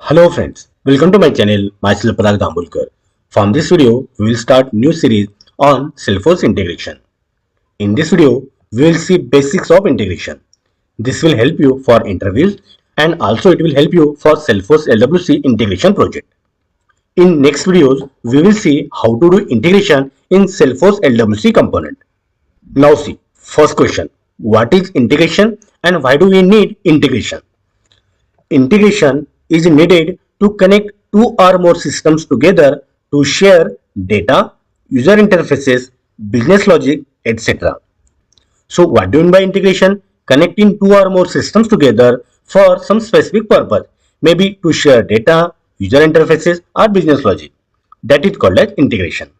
Hello friends, welcome to my channel, myself Parag Dambulkar. From this video, we will start new series on Salesforce integration. In this video, we will see basics of integration. This will help you for interviews and also it will help you for Salesforce LWC integration project. In next videos, we will see how to do integration in Salesforce LWC component. Now see, first question, what is integration and why do we need integration? Integration is needed to connect two or more systems together to share data, user interfaces, business logic, etc. So what do you mean by integration? Connecting two or more systems together for some specific purpose, maybe to share data, user interfaces or business logic. That is called as integration.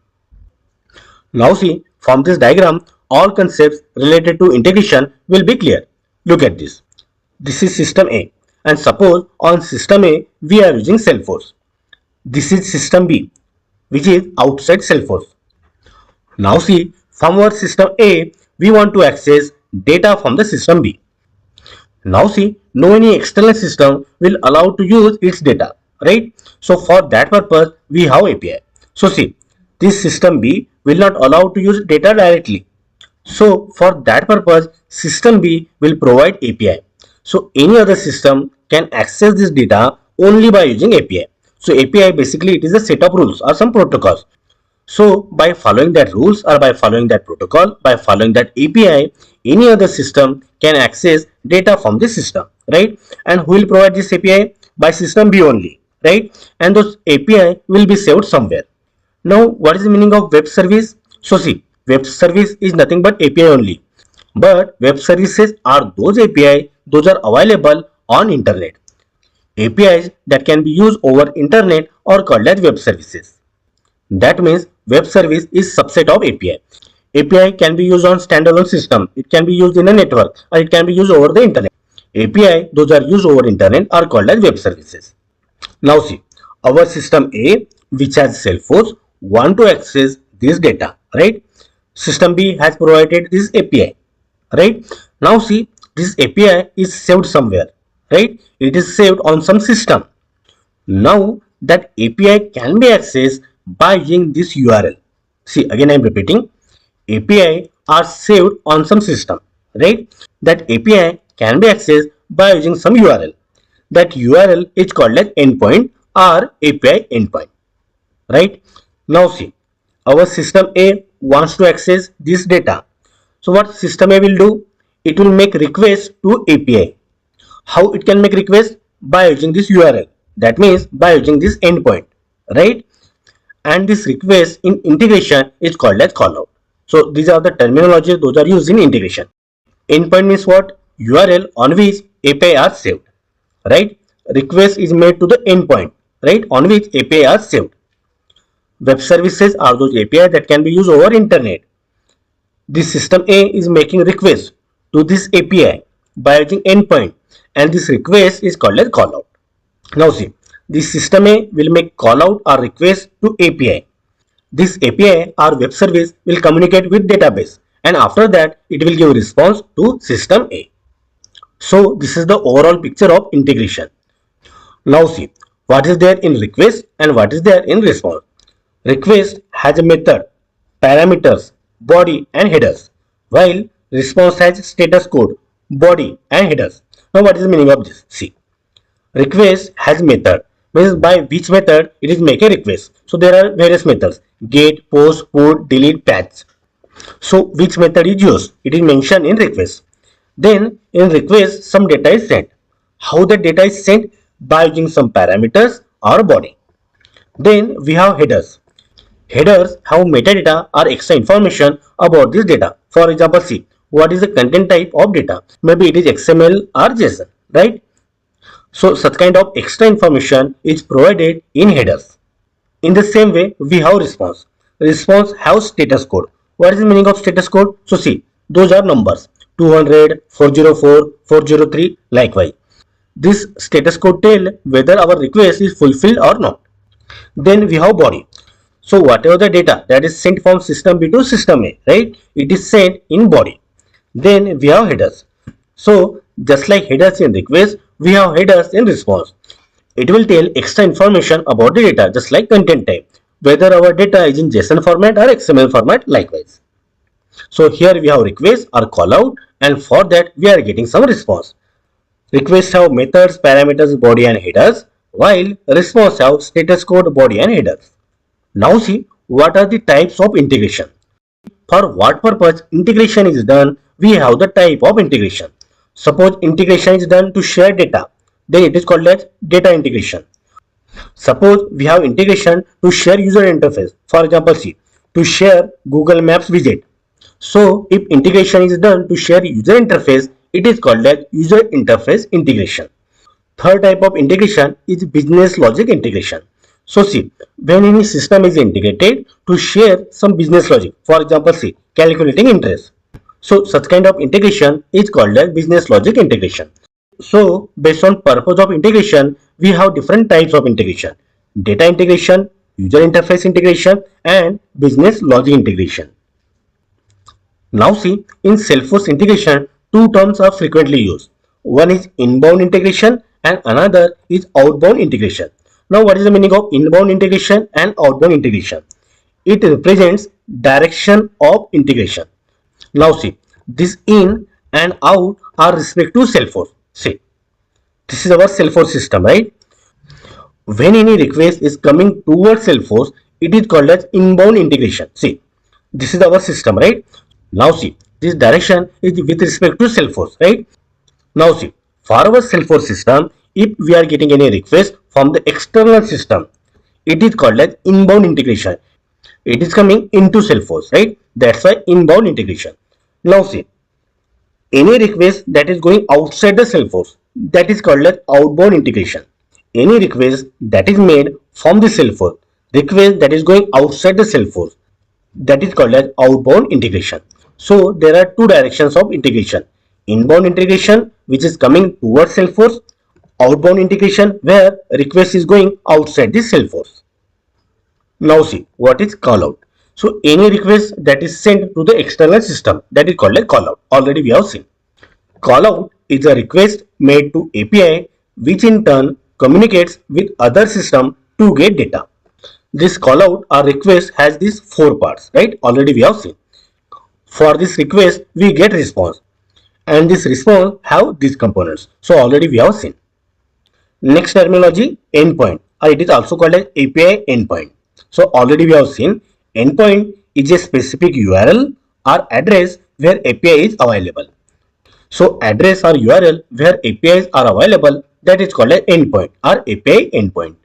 Now see, from this diagram, all concepts related to integration will be clear. Look at this. This is system A and suppose on system A we are using Salesforce. This is system B which is outside Salesforce. Now see, from our system A we want to access data from the system B. Now see, no any external system will allow to use its data, right? So for that purpose we have API. So see, this system B will not allow to use data directly. So for that purpose system B will provide API. So any other system can access this data only by using API. So API basically it is a set of rules or some protocols. So by following that rules or by following that protocol, by following that API, any other system can access data from this system, right? And who will provide this API? By system B only, right? And those API will be saved somewhere. Now what is the meaning of web service? So see, web service is nothing but API only. But web services are those API, those are available on internet. APIs that can be used over internet are called as web services. That means web service is subset of API. API can be used on standalone system. It can be used in a network or it can be used over the internet. API, those are used over internet are called as web services. Now see, our system A which has Salesforce want to access this data, right? System B has provided this API, right? Now see, this API is saved somewhere, right? It is saved on some system. Now that API can be accessed by using this URL. See, again I am repeating, API are saved on some system, right? That API can be accessed by using some URL. That URL is called as endpoint or API endpoint, right? Now see, our system A wants to access this data. So what system A will do? It will make request to API. How it can make request? By using this URL. That means by using this endpoint, right? And this request in integration is called as callout. So these are the terminologies those are used in integration. Endpoint means what? URL on which API are saved, right? Request is made to the endpoint, right? On which API are saved. Web services are those API that can be used over internet. This system A is making request to this API by using endpoint and this request is called as callout. Now see, this system A will make callout or request to API. This API or web service will communicate with database and after that it will give response to system A. So this is the overall picture of integration. Now see, what is there in request and what is there in response. Request has a method, parameters, body and headers, while response has status code, body and headers. Now what is the meaning of this? See, request has method, means by which method it is make a request. So there are various methods, get, post, put, delete, patch. So which method is used? It is mentioned in request. Then in request some data is sent. How the data is sent? By using some parameters or body. Then we have headers. Headers have metadata or extra information about this data. For example, see, what is the content type of data? Maybe it is XML or JSON, right? So such kind of extra information is provided in headers. In the same way, we have response. Response have status code. What is the meaning of status code? So see, those are numbers 200, 404, 403, likewise. This status code tell whether our request is fulfilled or not. Then we have body. So whatever the data that is sent from system B to system A, right? It is sent in body. Then we have headers. So just like headers in request, we have headers in response. It will tell extra information about the data, just like content type, whether our data is in JSON format or XML format likewise. So here we have request or call out, and for that we are getting some response. Requests have methods, parameters, body and headers, while response have status code, body and headers. Now see what are the types of integration. For what purpose integration is done, we have the type of integration. Suppose integration is done to share data, then it is called as data integration. Suppose we have integration to share user interface. For example, see, to share Google Maps widget. So if integration is done to share user interface, it is called as user interface integration. Third type of integration is business logic integration. So see, when any system is integrated to share some business logic, for example, see, calculating interest. So such kind of integration is called as business logic integration. So based on purpose of integration, we have different types of integration: data integration, user interface integration, and business logic integration. Now see, in Salesforce integration, two terms are frequently used. One is inbound integration and another is outbound integration. Now what is the meaning of inbound integration and outbound integration? It represents direction of integration. Now see, this in and out are respect to Salesforce. See, this is our Salesforce system, right? When any request is coming towards Salesforce, it is called as inbound integration. See, this is our system, right? Now see, this direction is with respect to Salesforce, right? Now see, for our Salesforce system, if we are getting any request from the external system, it is called as inbound integration. It is coming into Salesforce, right? That's why inbound integration. Now see, any request that is going outside the Salesforce, that is called as outbound integration. Any request that is made from the Salesforce, request that is going outside the Salesforce, that is called as outbound integration. So there are two directions of integration: inbound integration, which is coming towards Salesforce; outbound integration, where request is going outside the Salesforce. Now see what is callout. So any request that is sent to the external system, that is called a callout. Already we have seen. Callout is a request made to API, which in turn communicates with other system to get data. This callout or request has these four parts, right? Already we have seen. For this request, we get response, and this response have these components. So already we have seen. Next terminology, endpoint, or it is also called as API endpoint. So already we have seen, endpoint is a specific URL or address where API is available. So address or URL where APIs are available, that is called an endpoint or API endpoint.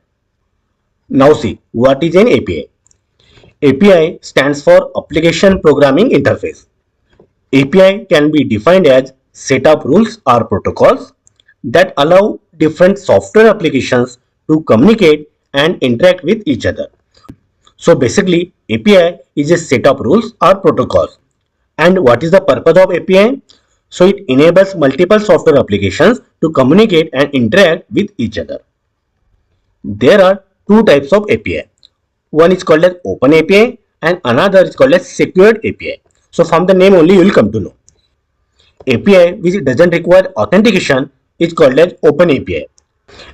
Now see, what is an API? API stands for Application Programming Interface. API can be defined as set of rules or protocols that allow different software applications to communicate and interact with each other. So basically, API is a set of rules or protocols. And what is the purpose of API? So it enables multiple software applications to communicate and interact with each other. There are two types of API. One is called as open API and another is called as secured API. So from the name only you will come to know. API which doesn't require authentication is called as open API,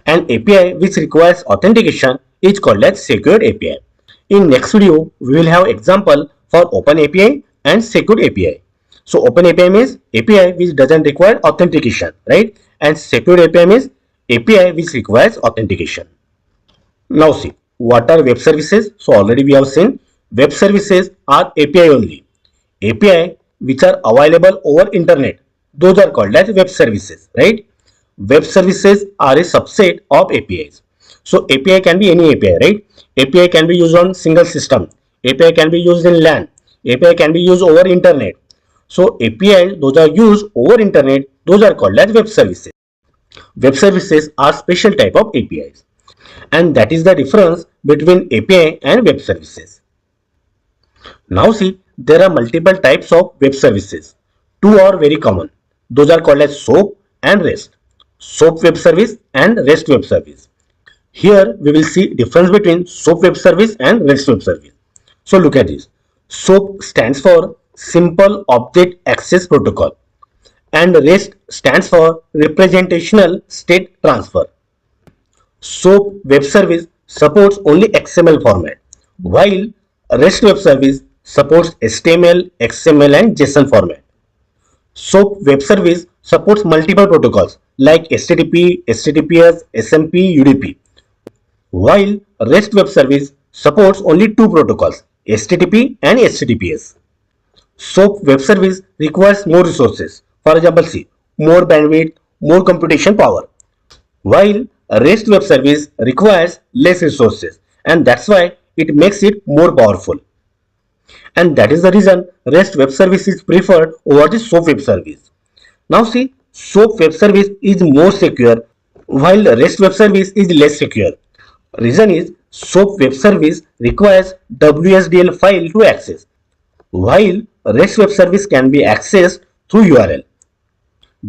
and API which requires authentication is called as secured API. In next video, we will have example for open API and secured API. So open API means API which doesn't require authentication, right? And secured API means API which requires authentication. Now see, what are web services? So already we have seen web services are API only. API which are available over internet, those are called as web services, right? Web services are a subset of APIs. So API can be any API, right? API can be used on single system. API can be used in LAN. API can be used over internet. So APIs, those are used over internet, those are called as web services. Web services are special type of APIs. And that is the difference between API and web services. Now see, there are multiple types of web services. Two are very common. Those are called as SOAP and REST. SOAP web service and REST web service. Here we will see difference between SOAP web service and REST web service. So look at this. SOAP stands for Simple Object Access Protocol and REST stands for Representational State Transfer. SOAP web service supports only XML format, while REST web service supports HTML, XML and JSON format. SOAP web service supports multiple protocols like HTTP, HTTPS, SMP, UDP, while REST web service supports only two protocols, HTTP and HTTPS. SOAP web service requires more resources. For example, see, more bandwidth, more computation power, while a REST web service requires less resources, and that's why it makes it more powerful. And that is the reason REST web service is preferred over the SOAP web service. Now see, SOAP web service is more secure while REST web service is less secure. Reason is SOAP web service requires WSDL file to access, while REST web service can be accessed through URL.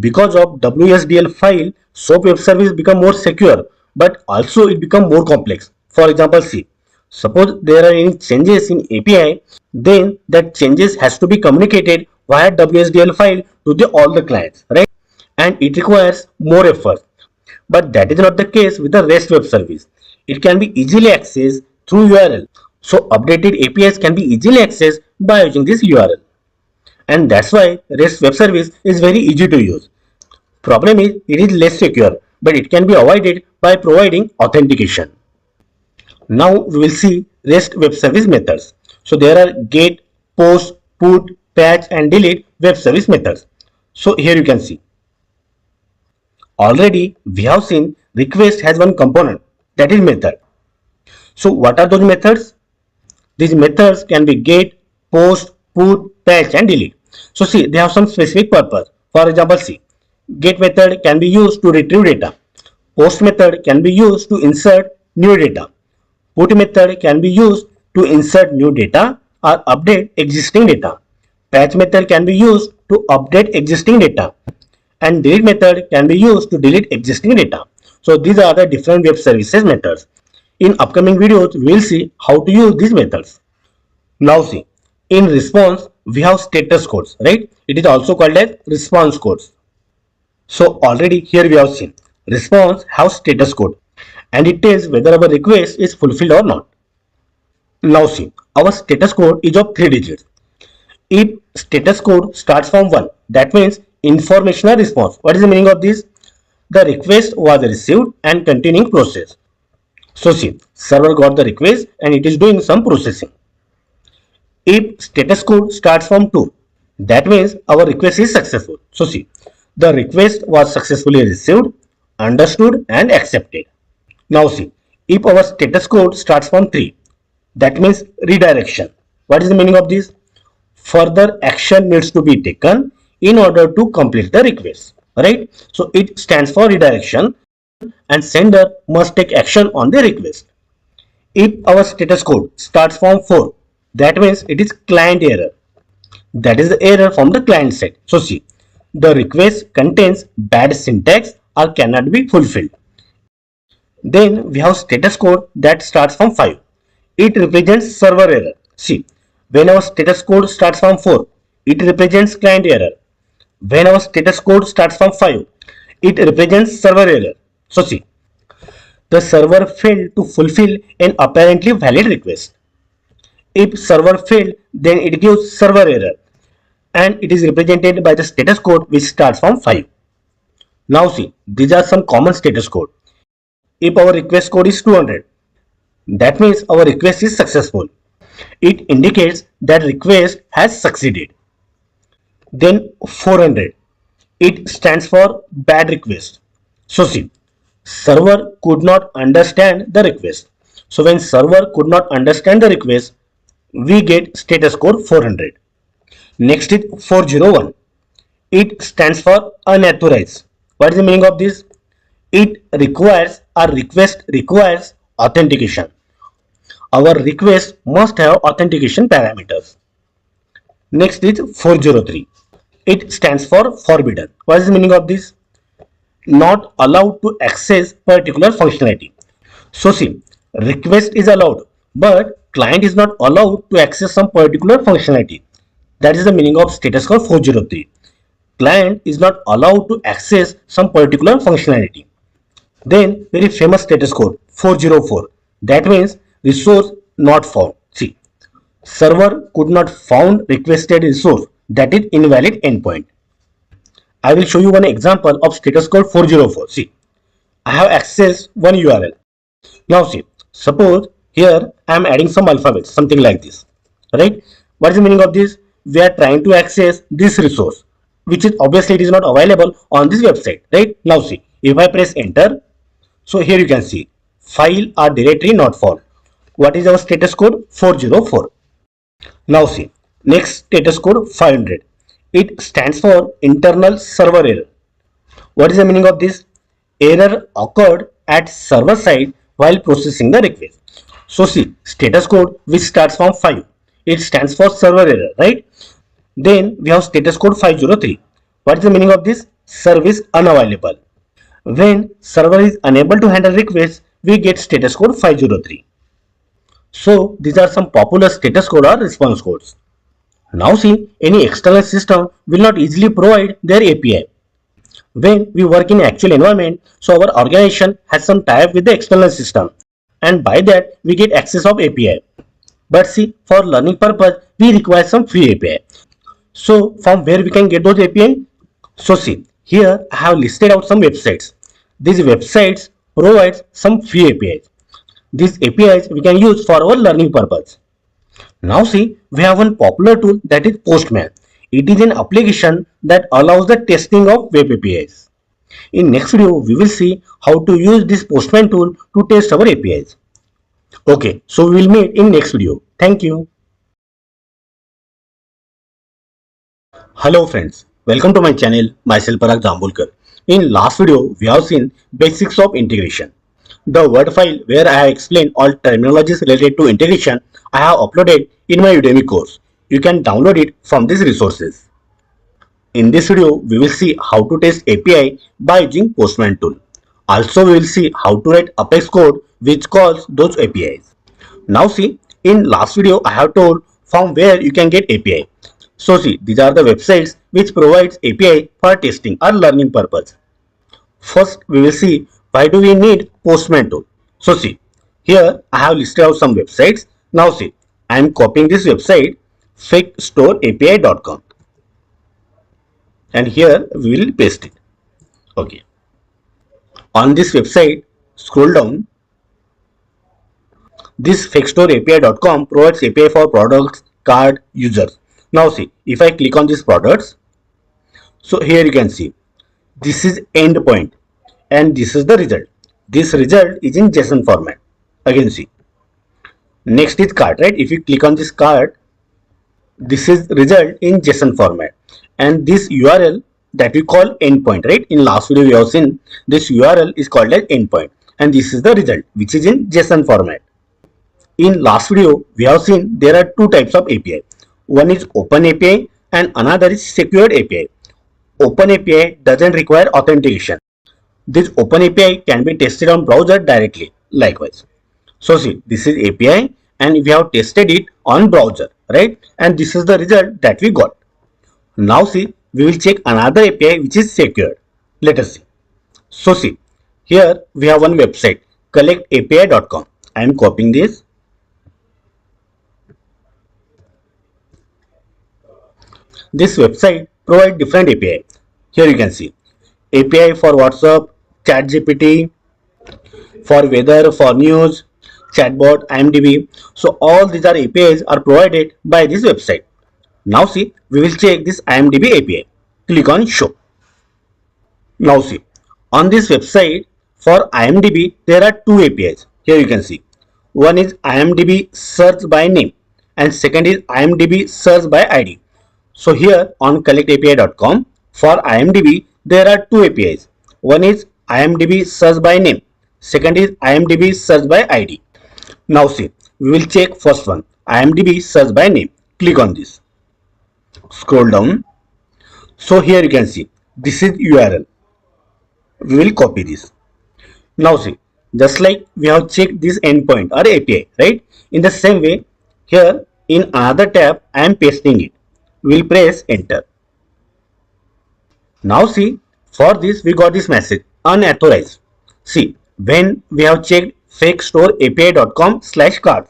Because of WSDL file, SOAP web service become more secure, but also it become more complex. For example, see, suppose there are any changes in API, then that changes has to be communicated via WSDL file to all the clients, right? And it requires more effort. But that is not the case with the REST web service. It can be easily accessed through URL. So updated APIs can be easily accessed by using this URL. And that's why REST web service is very easy to use. Problem is it is less secure, but it can be avoided by providing authentication. Now we will see REST web service methods. So there are get, post, put, patch and delete web service methods. So here you can see. Already we have seen request has one component, that is method. So what are those methods? These methods can be get, post, put, patch and delete. So see, they have some specific purpose. For example, see, get method can be used to retrieve data. Post method can be used to insert new data. Put method can be used to insert new data or update existing data. Patch method can be used to update existing data. And delete method can be used to delete existing data. So these are the different web services methods. In upcoming videos, we will see how to use these methods. Now see, in response, we have status codes, right? It is also called as response codes. So already here we have seen response has status code and it tells whether our request is fulfilled or not. Now see, our status code is of 3 digits. If status code starts from 1, that means informational response. What is the meaning of this? The request was received and continuing process. So see, server got the request and it is doing some processing. If status code starts from 2, that means our request is successful. So see, the request was successfully received, understood and accepted. Now see, if our status code starts from 3, that means redirection. What is the meaning of this? Further action needs to be taken in order to complete the request, right? So it stands for redirection and sender must take action on the request. If our status code starts from 4, that means it is client error. That is the error from the client side. So see, the request contains bad syntax or cannot be fulfilled. Then we have status code that starts from 5. It represents server error. See, when our status code starts from 4, it represents client error. When our status code starts from 5, it represents server error. So see, the server failed to fulfill an apparently valid request. If server failed, then it gives server error and it is represented by the status code which starts from 5. Now see, these are some common status code. If our request code is 200, that means our request is successful. It indicates that request has succeeded. Then 400, it stands for bad request. So see, server could not understand the request. So when server could not understand the request, we get status code 400. Next is 401. It stands for unauthorized. What is the meaning of this? It requires, our request requires authentication. Our request must have authentication parameters. Next is 403. It stands for forbidden. What is the meaning of this? Not allowed to access particular functionality. So see, request is allowed, but client is not allowed to access some particular functionality. That is the meaning of status code 403. Client is not allowed to access some particular functionality. Then very famous status code 404. That means resource not found. See, server could not found requested resource, that is invalid endpoint. I will show you one example of status code 404. See, I have accessed one URL. Now see, suppose here I am adding some alphabets, something like this, right? What is the meaning of this? We are trying to access this resource, which is obviously it is not available on this website, right? Now see, if I press enter, so here you can see file or directory not found. What is our status code? 404. Now see, next status code 500. It stands for internal server error. What is the meaning of this? Error occurred at server side while processing the request. So see, status code which starts from 5. It stands for server error, right? Then we have status code 503. What is the meaning of this? Service unavailable. When server is unable to handle requests, we get status code 503. So these are some popular status code or response codes. Now see, any external system will not easily provide their API. When we work in actual environment, so our organization has some tie-up with the external system, and by that we get access of API. But see, for learning purpose, we require some free API. So from where we can get those API? So see, here I have listed out some websites. These websites provide some free APIs. These APIs we can use for our learning purpose. Now see, we have one popular tool, that is Postman. It is an application that allows the testing of web APIs. In next video, we will see how to use this Postman tool to test our APIs. Okay, so we will meet in next video. Thank you. Hello friends, welcome to my channel, myself Parag Jambulkar. In last video, we have seen basics of integration. The word file where I have explained all terminologies related to integration, I have uploaded in my Udemy course. You can download it from these resources. In this video, we will see how to test API by using Postman tool. Also, we will see how to write Apex code which calls those APIs. Now see, in last video, I have told from where you can get API. So see, these are the websites which provides API for testing or learning purpose. First, we will see why do we need Postman tool. So see, here I have listed out some websites. Now see, I am copying this website fixstoreapi.com and here we will paste it. Okay. On this website, scroll down. This fixstoreapi.com provides API for products, card, users. Now see, if I click on these products, so here you can see this is endpoint and this is the result. This result is in JSON format. Again see. Next is card, right? If you click on this card, this is result in JSON format, and this URL that we call endpoint, right? In last video we have seen this URL is called as endpoint, and this is the result which is in JSON format. In last video we have seen there are two types of API. One is open API and another is secured API. Open API doesn't require authentication. This open API can be tested on browser directly. Likewise. So see, this is API and we have tested it on browser, right? And this is the result that we got. Now see, we will check another API which is secured. Let us see. So see, here we have one website, collectapi.com. I am copying this. This website provides different API. Here you can see API for WhatsApp, ChatGPT, for weather, for news, chatbot, IMDb. So all these are APIs are provided by this website. Now see, we will check this IMDb API. Click on show. Now see, on this website for IMDb there are two APIs. Here you can see. One is IMDb search by name and second is IMDb search by ID. So here on collectapi.com for IMDb there are two APIs. One is IMDb search by name. Second is IMDb search by ID. Now see, we will check first one, IMDb search by name. Click on this. Scroll down. So here you can see this is URL. We will copy this. Now see, just like we have checked this endpoint or API, right? In the same way, here in another tab I am pasting it. We will press enter. Now see, for this we got this message unauthorized. See, when we have checked fakestore.api.com/card.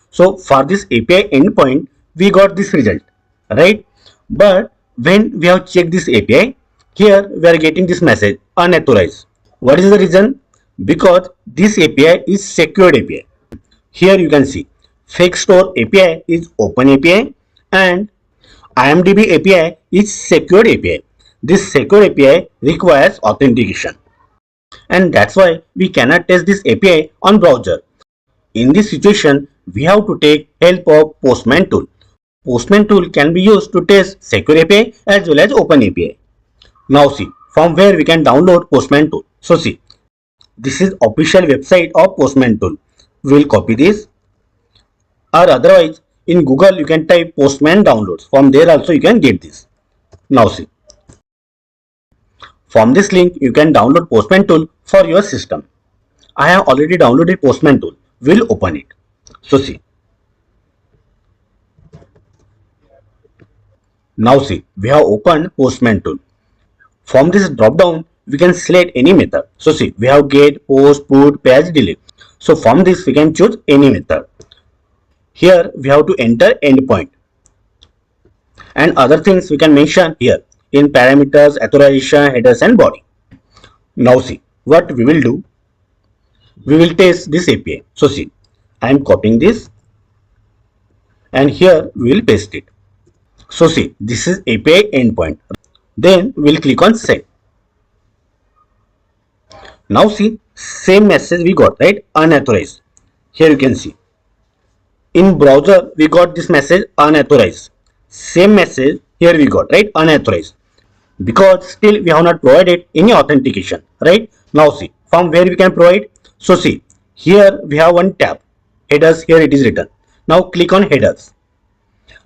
So for this API endpoint, we got this result, right? But when we have checked this API, here we are getting this message unauthorized. What is the reason? Because this API is secured API. Here you can see fake store API is open API and IMDb API is secured API. This secure API requires authentication, and that's why we cannot test this API on browser. In this situation, we have to take help of Postman tool. Postman tool can be used to test secure API as well as open API. Now see from where we can download Postman tool. So see, this is official website of Postman tool. We will copy this, or otherwise in Google you can type Postman downloads. From there also you can get this. Now see, from this link you can download Postman tool for your system. I have already downloaded Postman tool. We'll open it. So see, now see, we have opened Postman tool. From this drop down, we can select any method. So see, we have get, post, put, page, delete. So from this, we can choose any method. Here, we have to enter endpoint. And other things we can mention here in parameters, authorization, headers and body. Now see, what we will do, we will test this API. So see, I am copying this and here we will paste it. So see, this is API endpoint. Then we will click on send. Now see, same message we got, right? Unauthorized. Here you can see. In browser, we got this message unauthorized. Same message here we got, right? Unauthorized. Because still we have not provided any authentication, right? Now see, from where we can provide. So see, here we have one tab. Headers, here it is written. Now click on headers.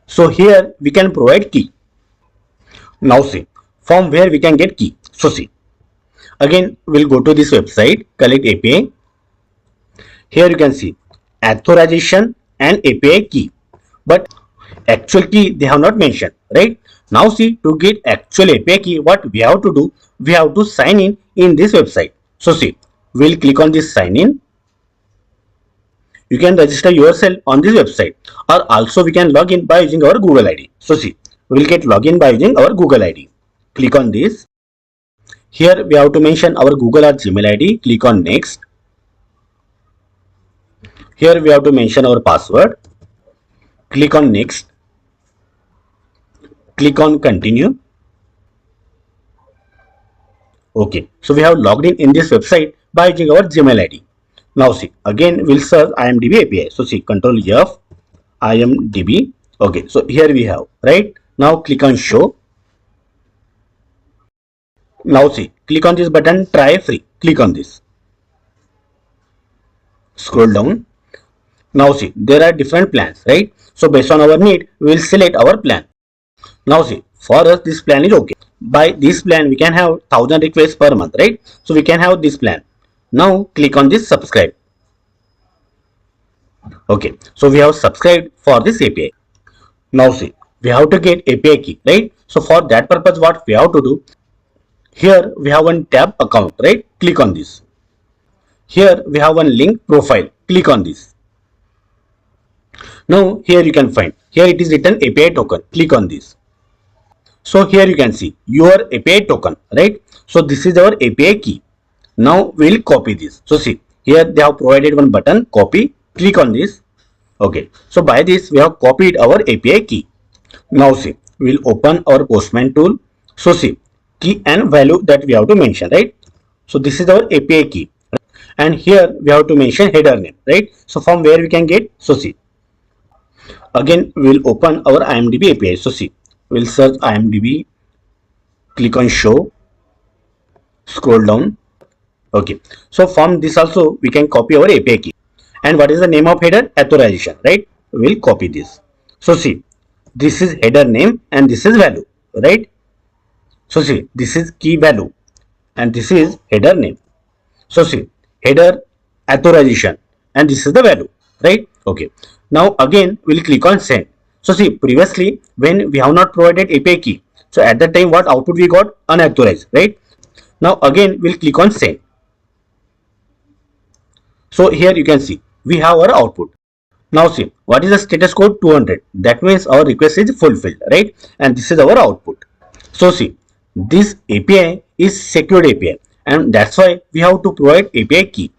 So here we can provide key. Now see, from where we can get key. So see, again we'll go to this website, collect API. Here you can see authorization and API key, but actual key they have not mentioned, right? Now see, to get actual API key, what we have to do, we have to sign in this website. So see, we'll click on this sign in. You can register yourself on this website, or also we can log in by using our Google ID. So see, we will get login by using our Google ID. Click on this. Here we have to mention our Google or Gmail ID. Click on next. Here we have to mention our password. Click on next. Click on continue. Okay, so we have logged in this website by using our Gmail ID. Now see, again we'll search IMDb API. So see, Control F, IMDb. Okay, so here we have, right? Now click on show. Now see, click on this button, try free. Click on this. Scroll down. Now see, there are different plans, right? So based on our need, we will select our plan. Now see, for us this plan is okay. By this plan, we can have 1000 requests per month, right? So we can have this plan. Now click on this subscribe. Okay, so we have subscribed for this API. Now see, we have to get API key, right? So for that purpose, what we have to do, here we have one tab account, right? Click on this. Here we have one link profile. Click on this. Now here you can find, here it is written API token. Click on this. So here you can see your API token, right? So this is our API key. Now we'll copy this. So see, here they have provided one button, copy. Click on this. Okay, so by this we have copied our API key. Now see, we'll open our Postman tool. So see, key and value that we have to mention, right? So this is our API key, and here we have to mention header name, right? So from where we can get. So see, again we'll open our IMDb API. So see, we'll search IMDb, click on show, scroll down. Okay, so from this also we can copy our API key. And what is the name of header? Authorization, right? We'll copy this. So see, this is header name and this is value, right? So see, this is key value and this is header name. So see, header authorization and this is the value, right? Okay, now again we'll click on send. So see, previously when we have not provided API key, so at that time what output we got? Unauthorized, right? Now again we'll click on send. So here you can see we have our output. Now see, what is the status code? 200. That means our request is fulfilled, right? And this is our output. So see, this API is secured API, and that's why we have to provide API key.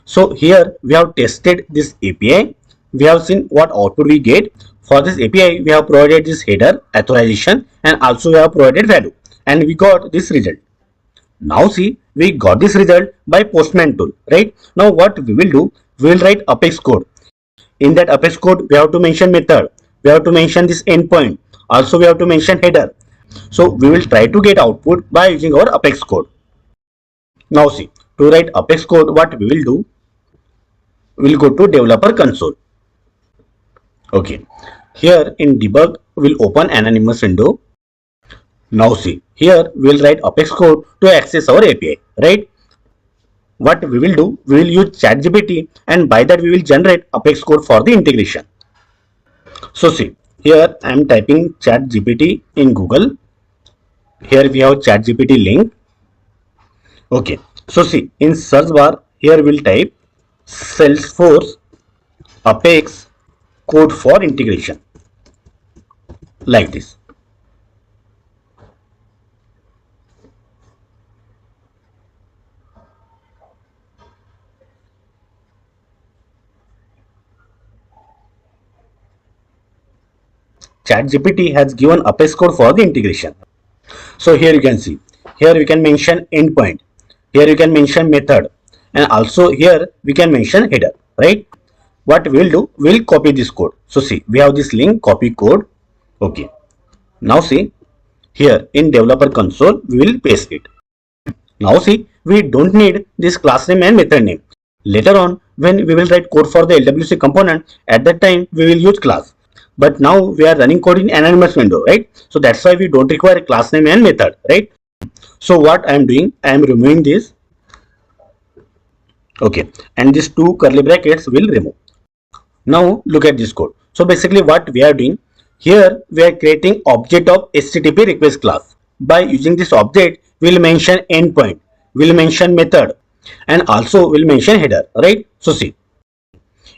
So here we have tested this API. We have seen what output we get. For this API, we have provided this header, authorization, and also we have provided value, and we got this result. Now see, we got this result by Postman tool, right? Now what we will do, we will write Apex code. In that Apex code, we have to mention method, we have to mention this endpoint, also we have to mention header. So we will try to get output by using our Apex code. Now see, to write Apex code, what we will do, we will go to developer console. Okay, here in debug, we'll open anonymous window. Now see, here we'll write Apex code to access our API, right? What we will do, we will use ChatGPT, and by that we will generate Apex code for the integration. So see, here I am typing ChatGPT in Google. Here we have ChatGPT link. Okay, so see, in search bar, here we'll type Salesforce Apex code for integration, like this. ChatGPT has given Apex code for the integration. So here you can see, here we can mention endpoint, here you can mention method, and also here we can mention header, right? What we will do, we will copy this code. So see, we have this link, copy code. Okay, now see, here in developer console, we will paste it. Now see, we don't need this class name and method name. Later on, when we will write code for the LWC component, at that time we will use class. But now we are running code in anonymous window, right? So that's why we don't require a class name and method, right? So what I am doing, I am removing this. Okay, and these two curly brackets will remove. Now look at this code. So basically what we are doing, here we are creating object of HTTP request class. By using this object, we will mention endpoint, we will mention method, and also we will mention header, right? So see,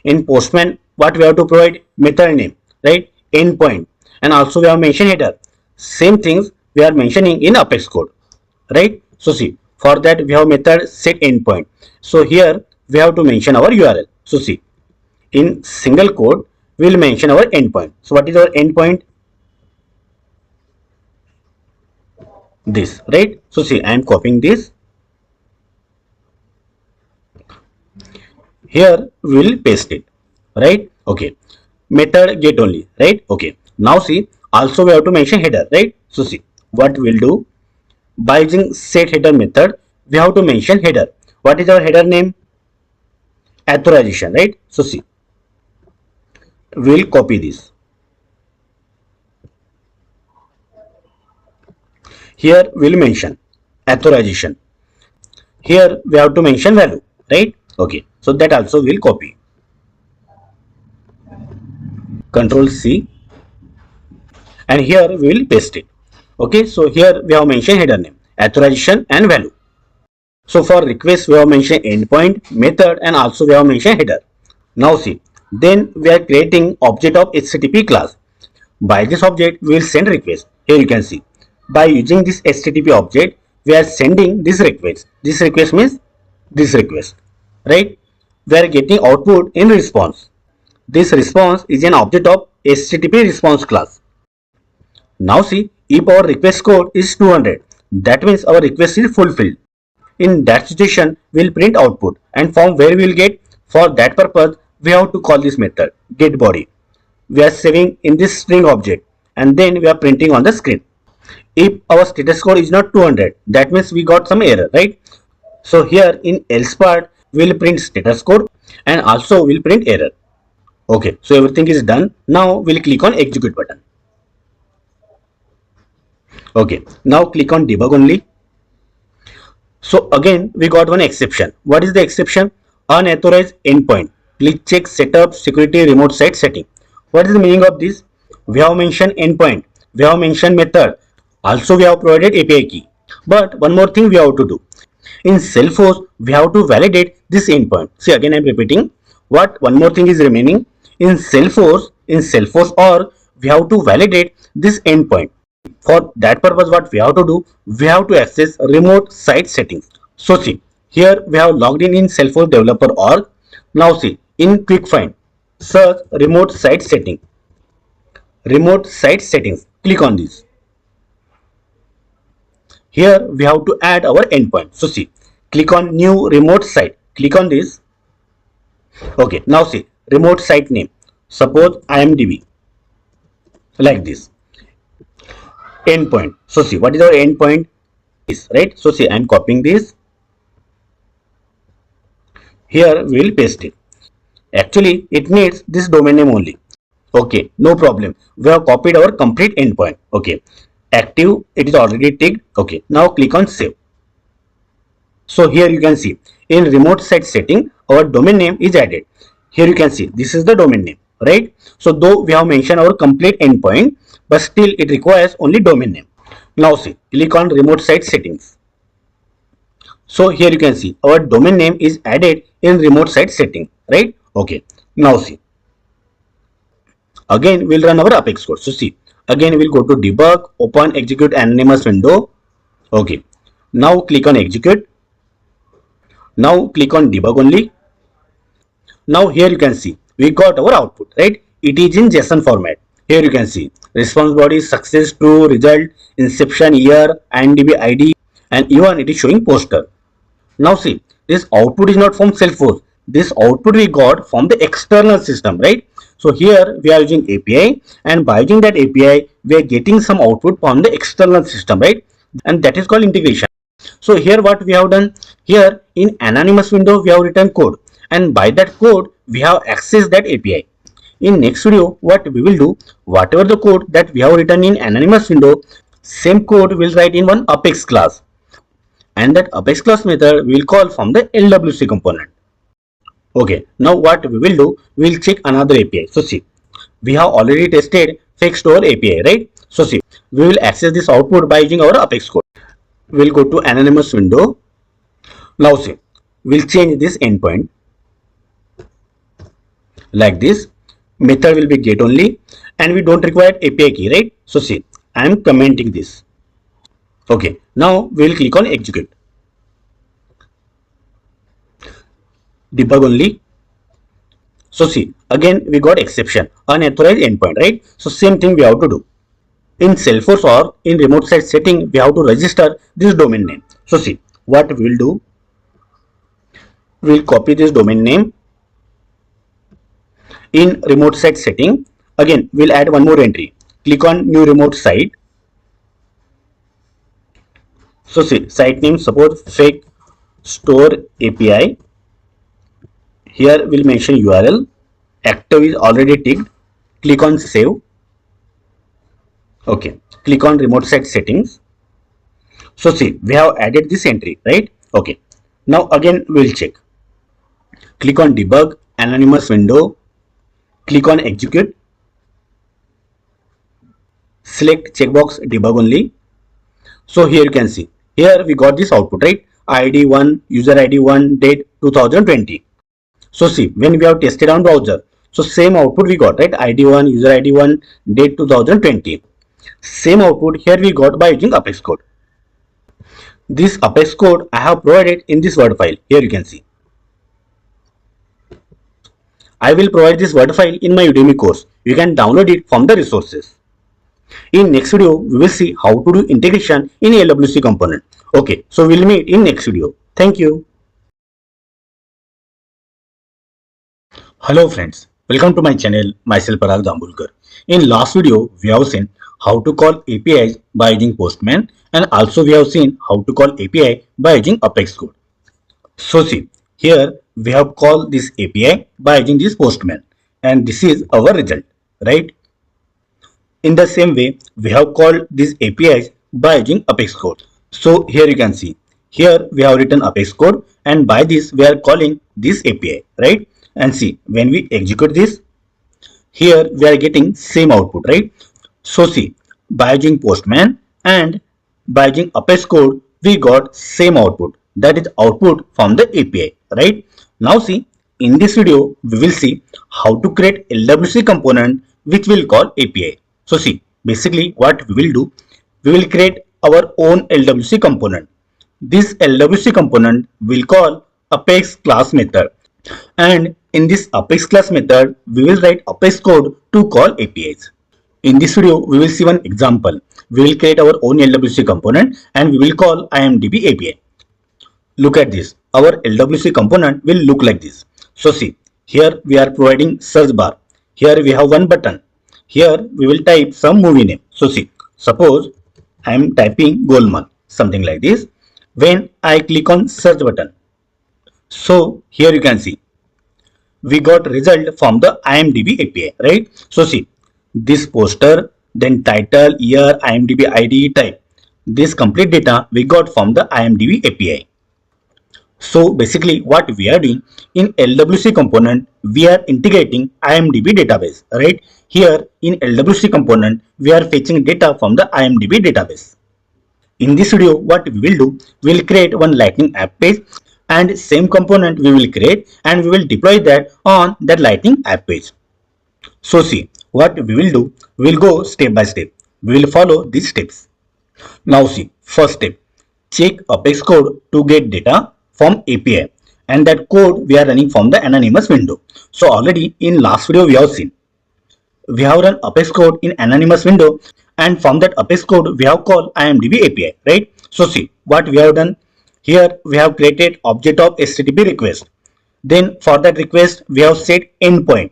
in Postman, what we have to provide method name, right? Endpoint, and also we have mentioned header. Same things we are mentioning in Apex code, right? So see, for that we have method set endpoint. So here we have to mention our URL. So see, in single code we will mention our endpoint. So what is our endpoint? This, right? So see, I am copying this. Here we will paste it, right? Okay, method get only, right? Okay, now see, also we have to mention header, right? So see, what we'll do, by using set header method, we have to mention header. What is our header name? Authorization, right? So see, we'll copy this. Here we'll mention authorization. Here we have to mention value, right? Okay, so that also we'll copy. Control C, and here we will paste it. Okay, so here we have mentioned header name, authorization, and value. So for request we have mentioned endpoint, method, and also we have mentioned header. Now see, then we are creating object of HTTP class. By this object we will send request. Here you can see, by using this HTTP object we are sending this request. This request means this request, right? We are getting output in response. This response is an object of HTTP response class. Now see, if our request code is 200, that means our request is fulfilled. In that situation, we will print output, and from where we will get, for that purpose, we have to call this method getBody. We are saving in this string object, and then we are printing on the screen. If our status code is not 200, that means we got some error, right? So here in else part, we will print status code, and also we will print error. Okay, so everything is done. Now we'll click on execute button. Okay, now click on debug only. So again we got one exception. What is the exception? Unauthorized endpoint. Please check setup security remote site setting. What is the meaning of this? We have mentioned endpoint, we have mentioned method, also we have provided API key. But one more thing we have to do. In Salesforce, we have to validate this endpoint. See, again I'm repeating. What one more thing is remaining in Salesforce or we have to validate this endpoint. For that purpose, what we have to do, we have to access remote site settings. So see, here we have logged in Salesforce developer org. Now see, in quick find, search remote site setting. Remote site settings. Click on this. Here we have to add our endpoint. So see, click on new remote site. Click on this. Okay, now see, remote site name. Suppose IMDb. Like this. Endpoint. So see, what is our endpoint? Is right. So see, I'm copying this. Here we will paste it. Actually, it needs this domain name only. Okay, no problem. We have copied our complete endpoint. Okay, active, it is already ticked. Okay, now click on save. So here you can see in remote site setting, our domain name is added. Here you can see this is the domain name, right? So though we have mentioned our complete endpoint, but still it requires only domain name. Now see, click on remote site settings. So here you can see our domain name is added in remote site setting, right? Okay, now see. Again, we'll run our Apex code. So see, again we'll go to debug, open execute anonymous window. Okay, now click on execute. Now click on debug only. Now here you can see we got our output, right? It is in JSON format. Here you can see response body, success, true, result, inception, year, IMDb ID, and even it is showing poster. Now see, this output is not from Salesforce. This output we got from the external system, right? So here we are using API, and by using that API, we are getting some output from the external system, right? And that is called integration. So here what we have done, here in anonymous window, we have written code, and by that code, we have accessed that API. In next video, what we will do, whatever the code that we have written in anonymous window, same code will write in one Apex class. And that Apex class method we will call from the LWC component. Okay, now what we will do, we will check another API. So see, we have already tested fake store API, right? So see, we will access this output by using our Apex code. We will go to anonymous window. Now see, we will change this endpoint like this. Method will be get only, and we don't require API key, right? So see, I am commenting this. Okay, now we will click on execute. Debug only. So see, again we got exception, unauthorized endpoint, right? So same thing we have to do. In Salesforce or in remote site setting, we have to register this domain name. So see, what we will do, we will copy this domain name. In remote site setting, again we'll add one more entry. Click on new remote site. So see, site name suppose fake store API. Here we'll mention URL. Active is already ticked. Click on save. Okay, click on remote site settings. So see, we have added this entry, right? Okay, now again we'll check. Click on debug, anonymous window. Click on execute. Select checkbox debug only. So here you can see, here we got this output, right? ID 1, user ID 1, date 2020. So see, when we have tested on browser, so same output we got, right? ID 1, user ID 1, date 2020. Same output here we got by using Apex code. This Apex code I have provided in this Word file. Here you can see. I will provide this Word file in my Udemy course. You can download it from the resources. In next video, we will see how to do integration in LWC component. Okay, so we'll meet in next video. Thank you. Hello friends, welcome to my channel, myself Parag Dambulkar. In last video, we have seen how to call APIs by using Postman, and also we have seen how to call API by using Apex code. So see, here we have called this API by using this Postman, and this is our result, right? In the same way, we have called these APIs by using Apex code. So here you can see, here we have written Apex code, and by this we are calling this API, right? And see, when we execute this, here we are getting same output, right? So see, by using Postman and by using Apex code, we got same output. that is output from the API, right? Now see, in this video, we will see how to create LWC component which we'll call API. So see, basically what we will do, we will create our own LWC component. This LWC component will call Apex class method, and in this Apex class method, we will write Apex code to call APIs. In this video, we will see one example. We will create our own LWC component and we will call IMDb API. Look at this. Our LWC component will look like this. So see, here we are providing search bar. Here we have one button. Here we will type some movie name. So see, suppose I am typing Golmaal, something like this. When I click on search button, so here you can see we got result from the IMDb API, right? So see, this poster, then title, year, IMDb ID, type. This complete data we got from the IMDb API. So basically what we are doing in LWC component, we are integrating IMDb database, right? Here in LWC component, we are fetching data from the IMDb database. In this video, what we will do, we will create one Lightning app page, and same component we will create and we will deploy that on that Lightning app page. So see, what we will do, we will go step by step. We will follow these steps. Now see, first step, check Apex code to get data from API, and that code we are running from the anonymous window. So already in last video we have seen, we have run Apex code in anonymous window, and from that Apex code we have called IMDb API, right? So see what we have done. Here we have created object of HTTP request. Then for that request we have set endpoint,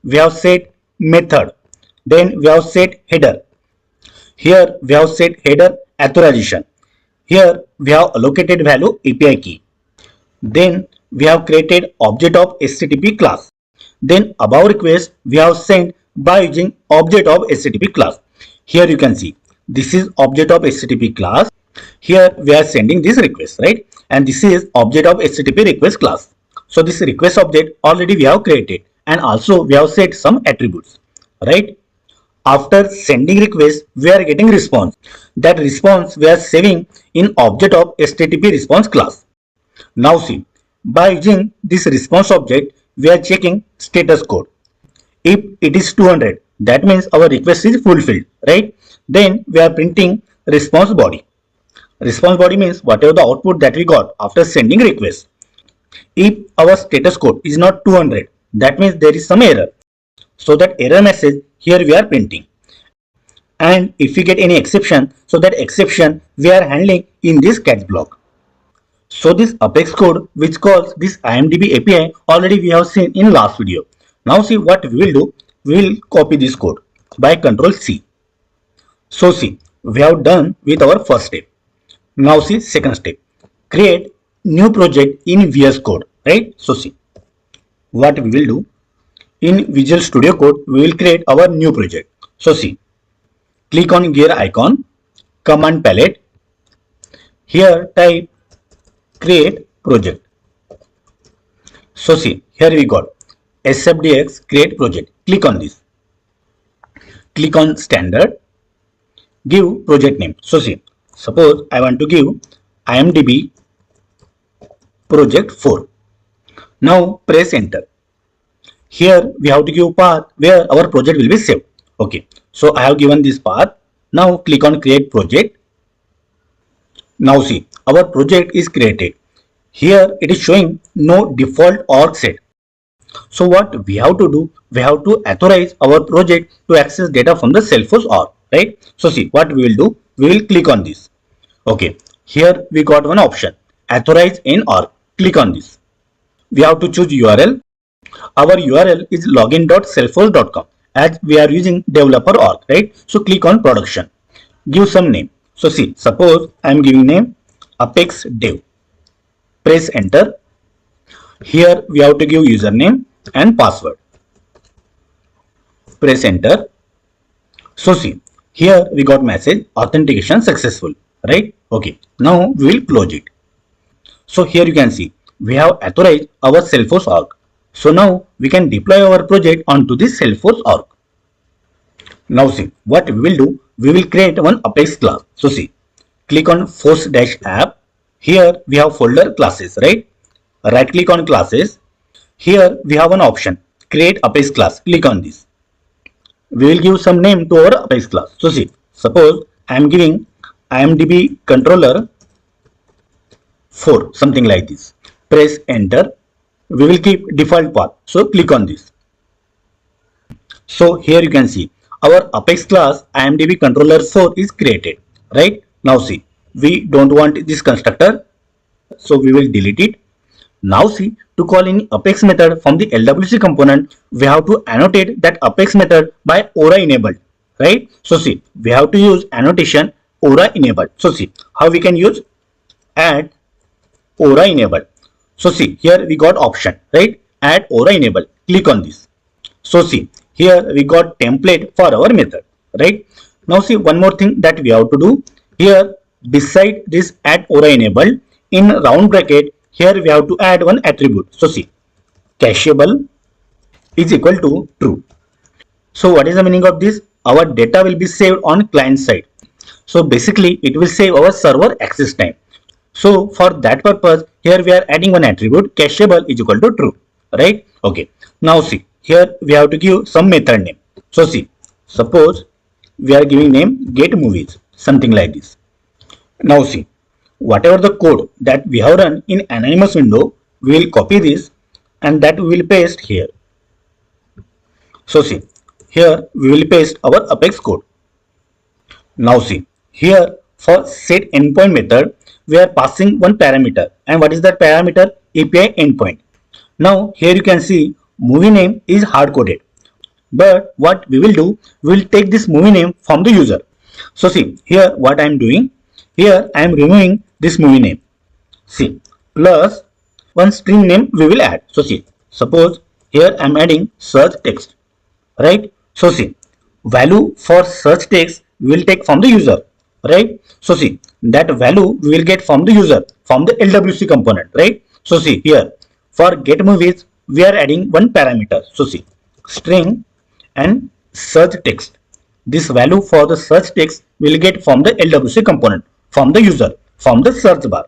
we have set method, then we have set header. Here we have set header authorization. Here we have allocated value API key. Then we have created object of HTTP class. Then above request we have sent by using object of HTTP class. Here you can see this is object of HTTP class. Here we are sending this request, right? And this is object of HTTP request class. So this request object already we have created, and also we have set some attributes, right? After sending request, we are getting response. That response we are saving in object of HTTP response class. Now see, by using this response object, we are checking status code. If it is 200, that means our request is fulfilled, right? Then we are printing response body. Response body means whatever the output that we got after sending request. If our status code is not 200, that means there is some error. So that error message here we are printing. And if we get any exception, so that exception we are handling in this catch block. So this Apex code which calls this IMDb API already we have seen in last video. Now see what we will do, we will copy this code by Ctrl C. So see, we have done with our first step. Now see second step, create new project in VS Code, right? So see, what we will do, in Visual Studio Code we will create our new project. So see, click on gear icon, command palette, here type create project. So see, here we got SFDX create project. Click on this, click on standard, give project name. So see, suppose I want to give IMDb project 4. Now press enter. Here we have to give path where our project will be saved. Okay, so I have given this path. Now click on create project. Now see, our project is created. Here it is showing no default org set. So what we have to do, we have to authorize our project to access data from the Salesforce org, right? So see what we will do, we will click on this. Okay, here we got one option, authorize in org. Click on this. We have to choose URL. Our URL is login.salesforce.com as we are using developer org, right? So click on production. Give some name. So see, suppose I am giving name Apex Dev. Press enter. Here we have to give username and password. Press enter. So see, here we got message authentication successful, right? Okay, now we will close it. So here you can see we have authorized our Salesforce org. So now we can deploy our project onto this Salesforce org. Now see what we will do, we will create one Apex class. So see, click on force-app. Here we have folder classes, right? Right click on classes. Here we have an option, create Apex class. Click on this. We will give some name to our Apex class. So see, suppose I am giving IMDb controller 4, something like this. Press enter. We will keep default path. So click on this. So here you can see our Apex class IMDb controller 4 is created. Right? Now see, we don't want this constructor. So we will delete it. Now see, to call any Apex method from the LWC component, we have to annotate that Apex method by aura enabled. Right? So see, we have to use annotation aura enabled. So see, how we can use add aura enabled. So see, here we got option, right? Add aura enabled. Click on this. So see, here we got template for our method, right? Now see, one more thing that we have to do. Here beside this add aura enabled, in round bracket, here we have to add one attribute. So see, cacheable is equal to true. So what is the meaning of this? Our data will be saved on client side. So basically it will save our server access time. So for that purpose, here we are adding one attribute, cacheable is equal to true, right? Okay. Now see, here we have to give some method name. So see, suppose we are giving name get movies, something like this. Now see, whatever the code that we have run in anonymous window, we will copy this and that we will paste here. So see, here we will paste our Apex code. Now see, here for set endpoint method, we are passing one parameter. And what is that parameter? API endpoint. Now here you can see movie name is hard coded. But what we will do, we will take this movie name from the user. So see, here what I am doing, here I am removing this movie name. See, plus one string name we will add. So see, suppose here I am adding search text, right? So see, value for search text we will take from the user, right? So see, that value we will get from the user, from the LWC component, right? So see, here for get movies we are adding one parameter. So see, string and search text. This value for the search text will get from the LWC component, from the user, from the search bar.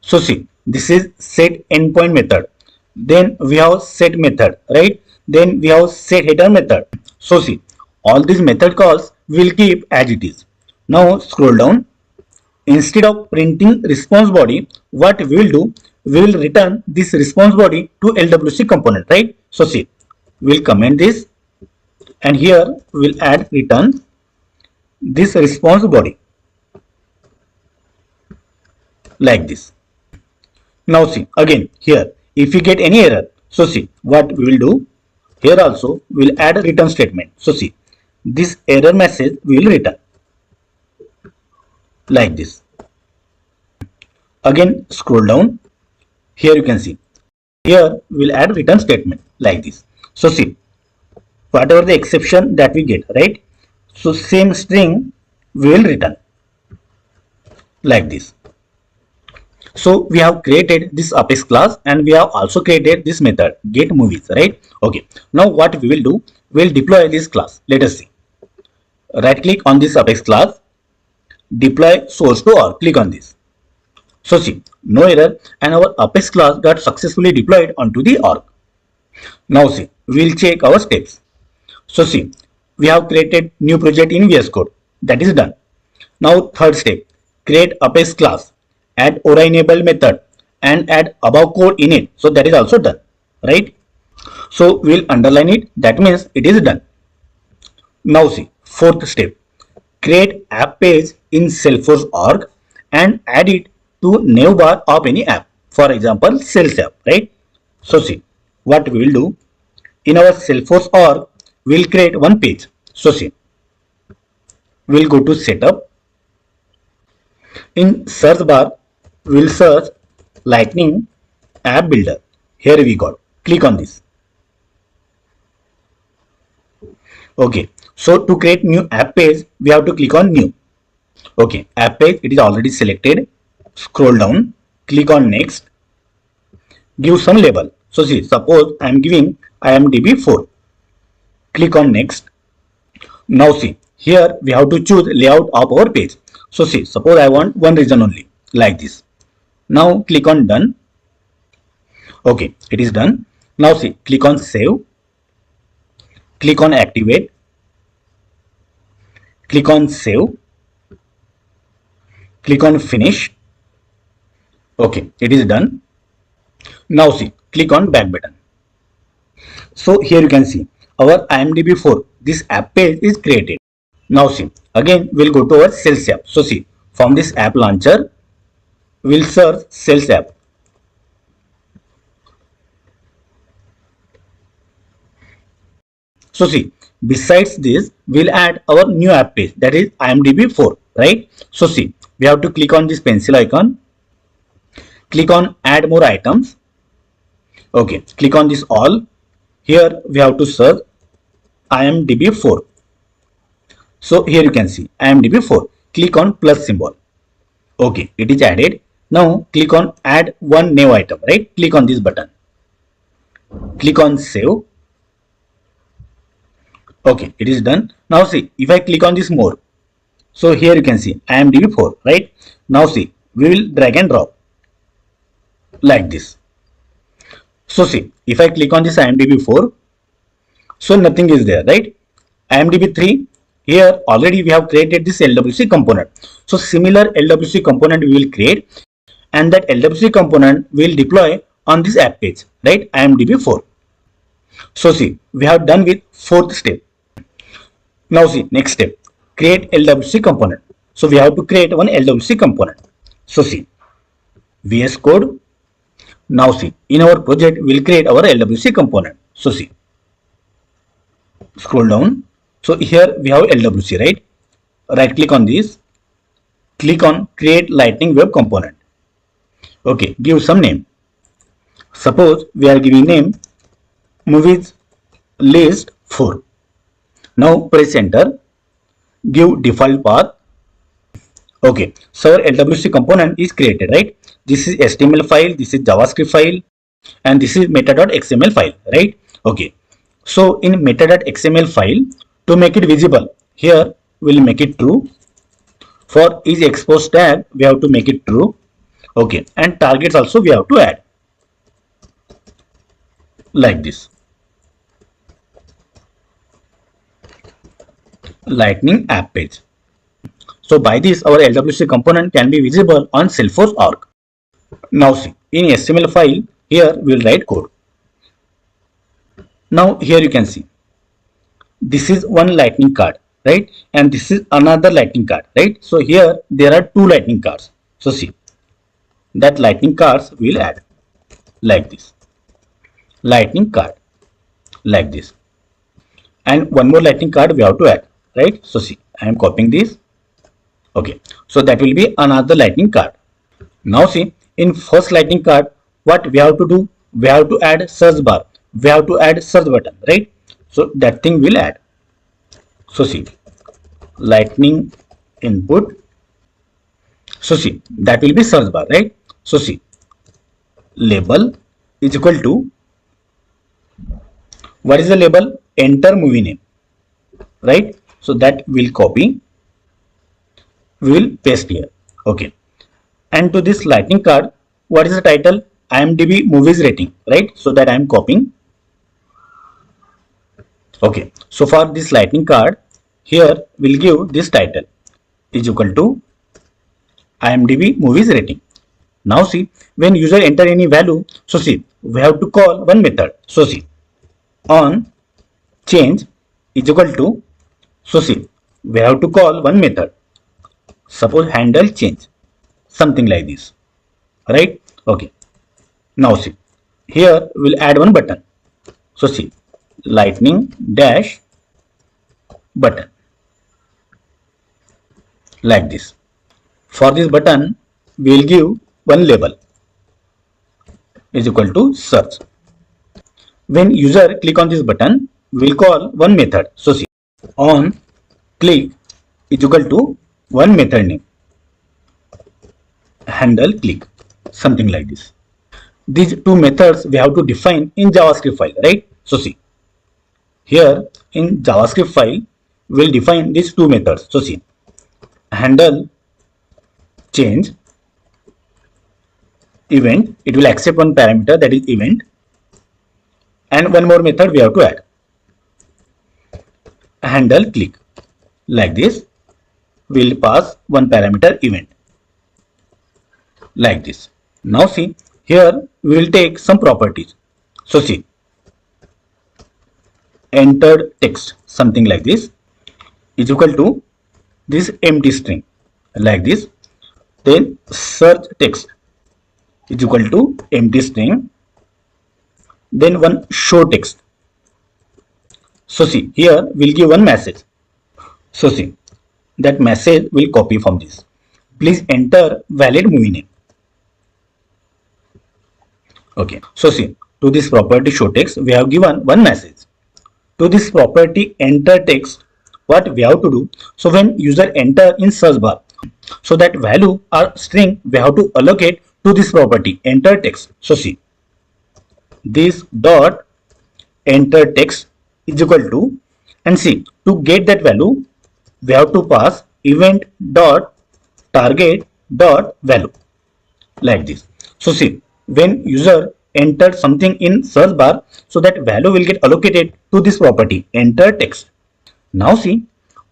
So see, this is set endpoint method. Then we have set method, right? Then we have set header method. So see, all these method calls will keep as it is. Now scroll down. Instead of printing response body, what we will do, we will return this response body to LWC component, right? So see, we'll comment this and here we'll add return this response body like this. Now see, again here, if we get any error, so see what we will do, here also we'll add a return statement. So see, this error message we will return like this. Again scroll down. Here you can see, here we'll add return statement like this. So see, whatever the exception that we get, right? So same string we will return like this. So we have created this Apex class and we have also created this method get movies, right? Okay. Now what we will do, we will deploy this class. Let us see. Right click on this Apex class, deploy source to org. Click on this. So see, no error and our Apex class got successfully deployed onto the org. Now see, we will check our steps. So see, we have created new project in VS Code. That is done. Now third step, create Apex class, add aura enable method and add above code in it. So that is also done, right? So we will underline it. That means it is done. Now see, fourth step, create app page in Salesforce org and add it to navbar of any app. For example, sales app, right? So see, what we will do, in our Salesforce org, we will create one page. So see, we will go to setup. In search bar, we will search Lightning App Builder. Here we got. Click on this. Okay. So to create new app page, we have to click on new. Okay. App page, it is already selected. Scroll down. Click on next. Give some label. So see, suppose I am giving IMDb 4. Click on next. Now see, here we have to choose layout of our page. So see, suppose I want one region only, like this. Now click on done. Okay, it is done. Now see, click on save, click on activate, click on save, click on finish. Okay, it is done. Now see, click on back button. So here you can see our IMDb 4, this app page is created. Now see, again we'll go to our sales app. So see, from this app launcher, we'll search sales app. So see, besides this, we'll add our new app page, that is IMDb 4, right? So see, we have to click on this pencil icon, click on add more items. Okay, click on this all. Here we have to search IMDb 4. So here you can see IMDb 4. Click on plus symbol. Okay, it is added. Now click on add one new item, right? Click on this button. Click on save. Okay, it is done. Now see, if I click on this more, so here you can see IMDb 4, right? Now see, we will drag and drop like this. So see, if I click on this IMDb 4, so nothing is there, right? IMDb 3, here already we have created this LWC component. So similar LWC component we will create, and that LWC component will deploy on this app page, right? IMDb 4. So see, we have done with fourth step. Now see, next step, create LWC component. So we have to create one LWC component. So see, VS Code. Now see, in our project, we'll create our LWC component. So see, scroll down. So here we have LWC, right? Right click on this, click on create lightning web component. Okay, give some name. Suppose we are giving name movies list 4. Now press enter, give default path. Okay, so our LWC component is created, right? This is HTML file, this is JavaScript file, and this is meta.xml file, right? Okay, so in meta.xml file, to make it visible, here we'll make it true. For each expose tag, we have to make it true. Okay, and targets also we have to add like this. Lightning app page. So by this, our LWC component can be visible on Salesforce org. Now see, in HTML file, here we will write code. Now here you can see, this is one lightning card, right? And this is another lightning card, right? So here there are two lightning cards. So see, that lightning cards we will add like this. Lightning card like this. And one more lightning card we have to add, right? So see, I am copying this. Okay, so that will be another lightning card. Now see, in first lightning card, what we have to do? We have to add search bar. We have to add search button, right? So that thing will add. So see, lightning input. So see, that will be search bar, right? So see, label is equal to, what is the label? Enter movie name, right? So that will copy, we will paste here. Okay, and to this lightning card, what is the title? IMDb movies rating, right? So that I am copying. Okay, so for this lightning card, here we'll give this title is equal to IMDb movies rating. Now see, when user enter any value, so see, we have to call one method. So see, on change is equal to, so see, we have to call one method. Suppose handle change, something like this, right? Okay, now see, here we'll add one button. So see, lightning dash button like this. For this button, we will give one label is equal to search. When user click on this button, we will call one method. So see, on click is equal to one method name, handle click, something like this. These two methods we have to define in JavaScript file, right? So see, here in JavaScript file, we will define these two methods. So see, handle change event, it will accept one parameter, that is event, and one more method we have to add, handle click. Like this, we will pass one parameter event, like this. Now see, here we will take some properties. So see, entered text, something like this, is equal to this empty string, like this. Then search text is equal to empty string, then one show text. So see, here we'll give one message. So see, that message will copy from this. Please enter valid movie name. Okay, so see, to this property show text, we have given one message. To this property enter text, what we have to do? So when user enter in search bar, so that value or string we have to allocate to this property enter text. So see, this dot enter text is equal to, and see, to get that value we have to pass event dot target dot value, like this. So see, when user entered something in search bar, so that value will get allocated to this property enter text. Now see,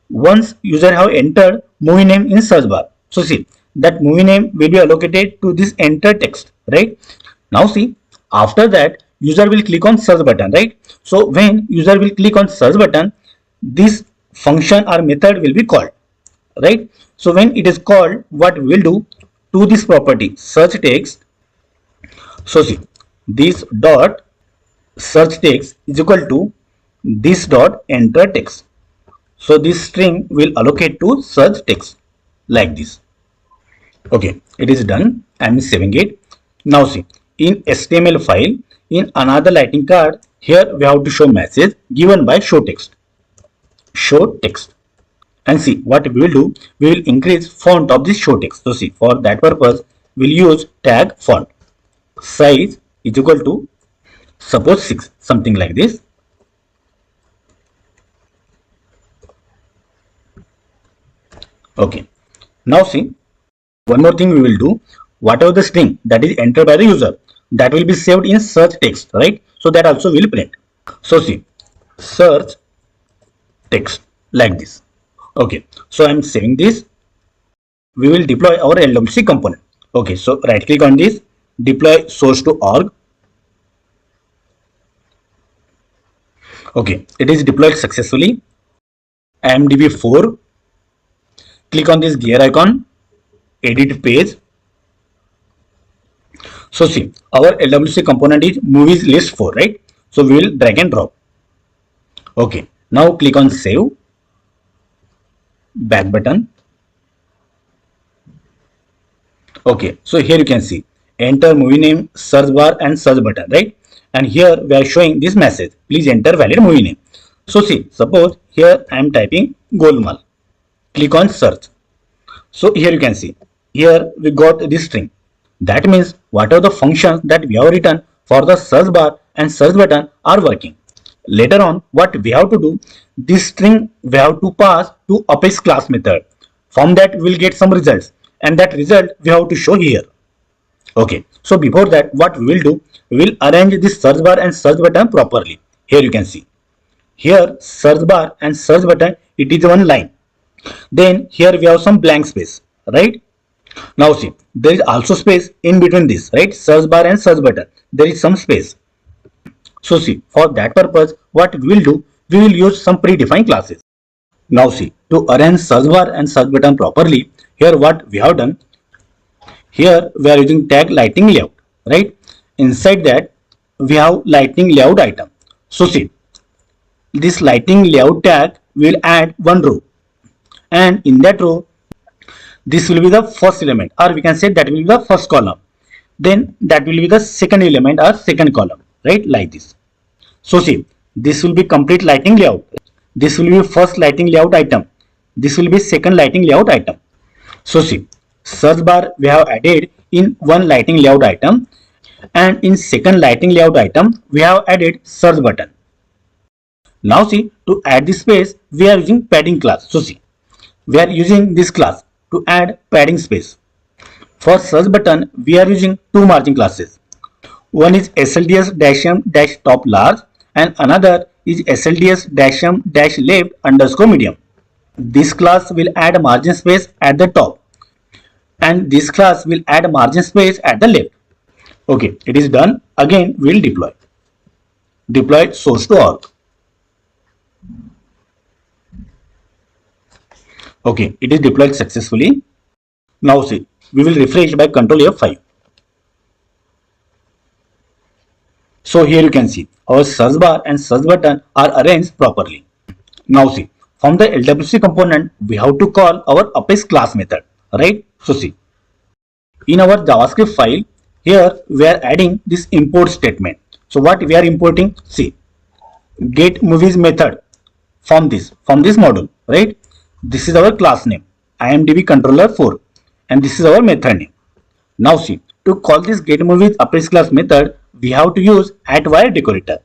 once user have entered movie name in search bar, so see, that movie name will be allocated to this enter text, right? Now see, after that user will click on search button, right? So when user will click on search button, this function or method will be called, right? So when it is called, what we will do? To this property search text, so see, this dot search text is equal to this dot enter text. So this string will allocate to search text, like this. Okay, it is done. I am saving it. Now see, in HTML file, in another lightning card, here we have to show message given by show text. Show text. And see, what we will do, we will increase font of this show text. So see, for that purpose, we will use tag font. Size is equal to, suppose 6, something like this. Okay, now see, one more thing we will do, whatever the string that is entered by the user, that will be saved in search text, right? So that also will print. So see, search text, like this. Okay, so I am saving this. We will deploy our LWC component. Okay, so right click on this, deploy source to org. Okay, it is deployed successfully. IMDb 4. Click on this gear icon, edit page. So see, our LWC component is movies list 4, right? So we will drag and drop. Okay, now click on save, back button. Okay, so here you can see, enter movie name, search bar and search button, right? And here we are showing this message, please enter valid movie name. So see, suppose here I am typing Golmaal. Click on search. So here you can see, here we got this string. That means what are the functions that we have written for the search bar and search button are working. Later on, what we have to do, this string we have to pass to Apex class method. From that we will get some results, and that result we have to show here. Okay, so before that, what we will do, we will arrange this search bar and search button properly. Here you can see, here search bar and search button, it is one line. Then here we have some blank space, right? Now see, there is also space in between this, right? Search bar and search button, there is some space. So see, for that purpose, what we will do, we will use some predefined classes. Now see, to arrange search bar and search button properly, here what we have done, here we are using tag lightning layout, right? Inside that we have lightning layout item. So see, this lightning layout tag will add one row, and in that row, this will be the first element, or we can say that will be the first column. Then that will be the second element or second column, right? Like this. So see, this will be complete lightning layout. This will be first lightning layout item. This will be second lightning layout item. So see, search bar we have added in one lightning layout item, and in second lightning layout item we have added search button. Now see, to add this space we are using padding class. So see, we are using this class to add padding space. For search button, we are using two margin classes. One is SLDS-M-top large and another is SLDS-M-left underscore medium. This class will add margin space at the top and this class will add margin space at the left. Okay, it is done. Again, we'll deploy. Deploy source to org. Okay, it is deployed successfully. Now see, we will refresh by Ctrl F5. So here you can see our search bar and search button are arranged properly. Now see, from the LWC component, we have to call our Apex class method, right? So see, in our JavaScript file, here we are adding this import statement. So what we are importing? See, get movies method from this module, right? This is our class name, IMDb controller 4, and this is our method name. Now see, to call this get movies Apex class method, we have to use @wire decorator.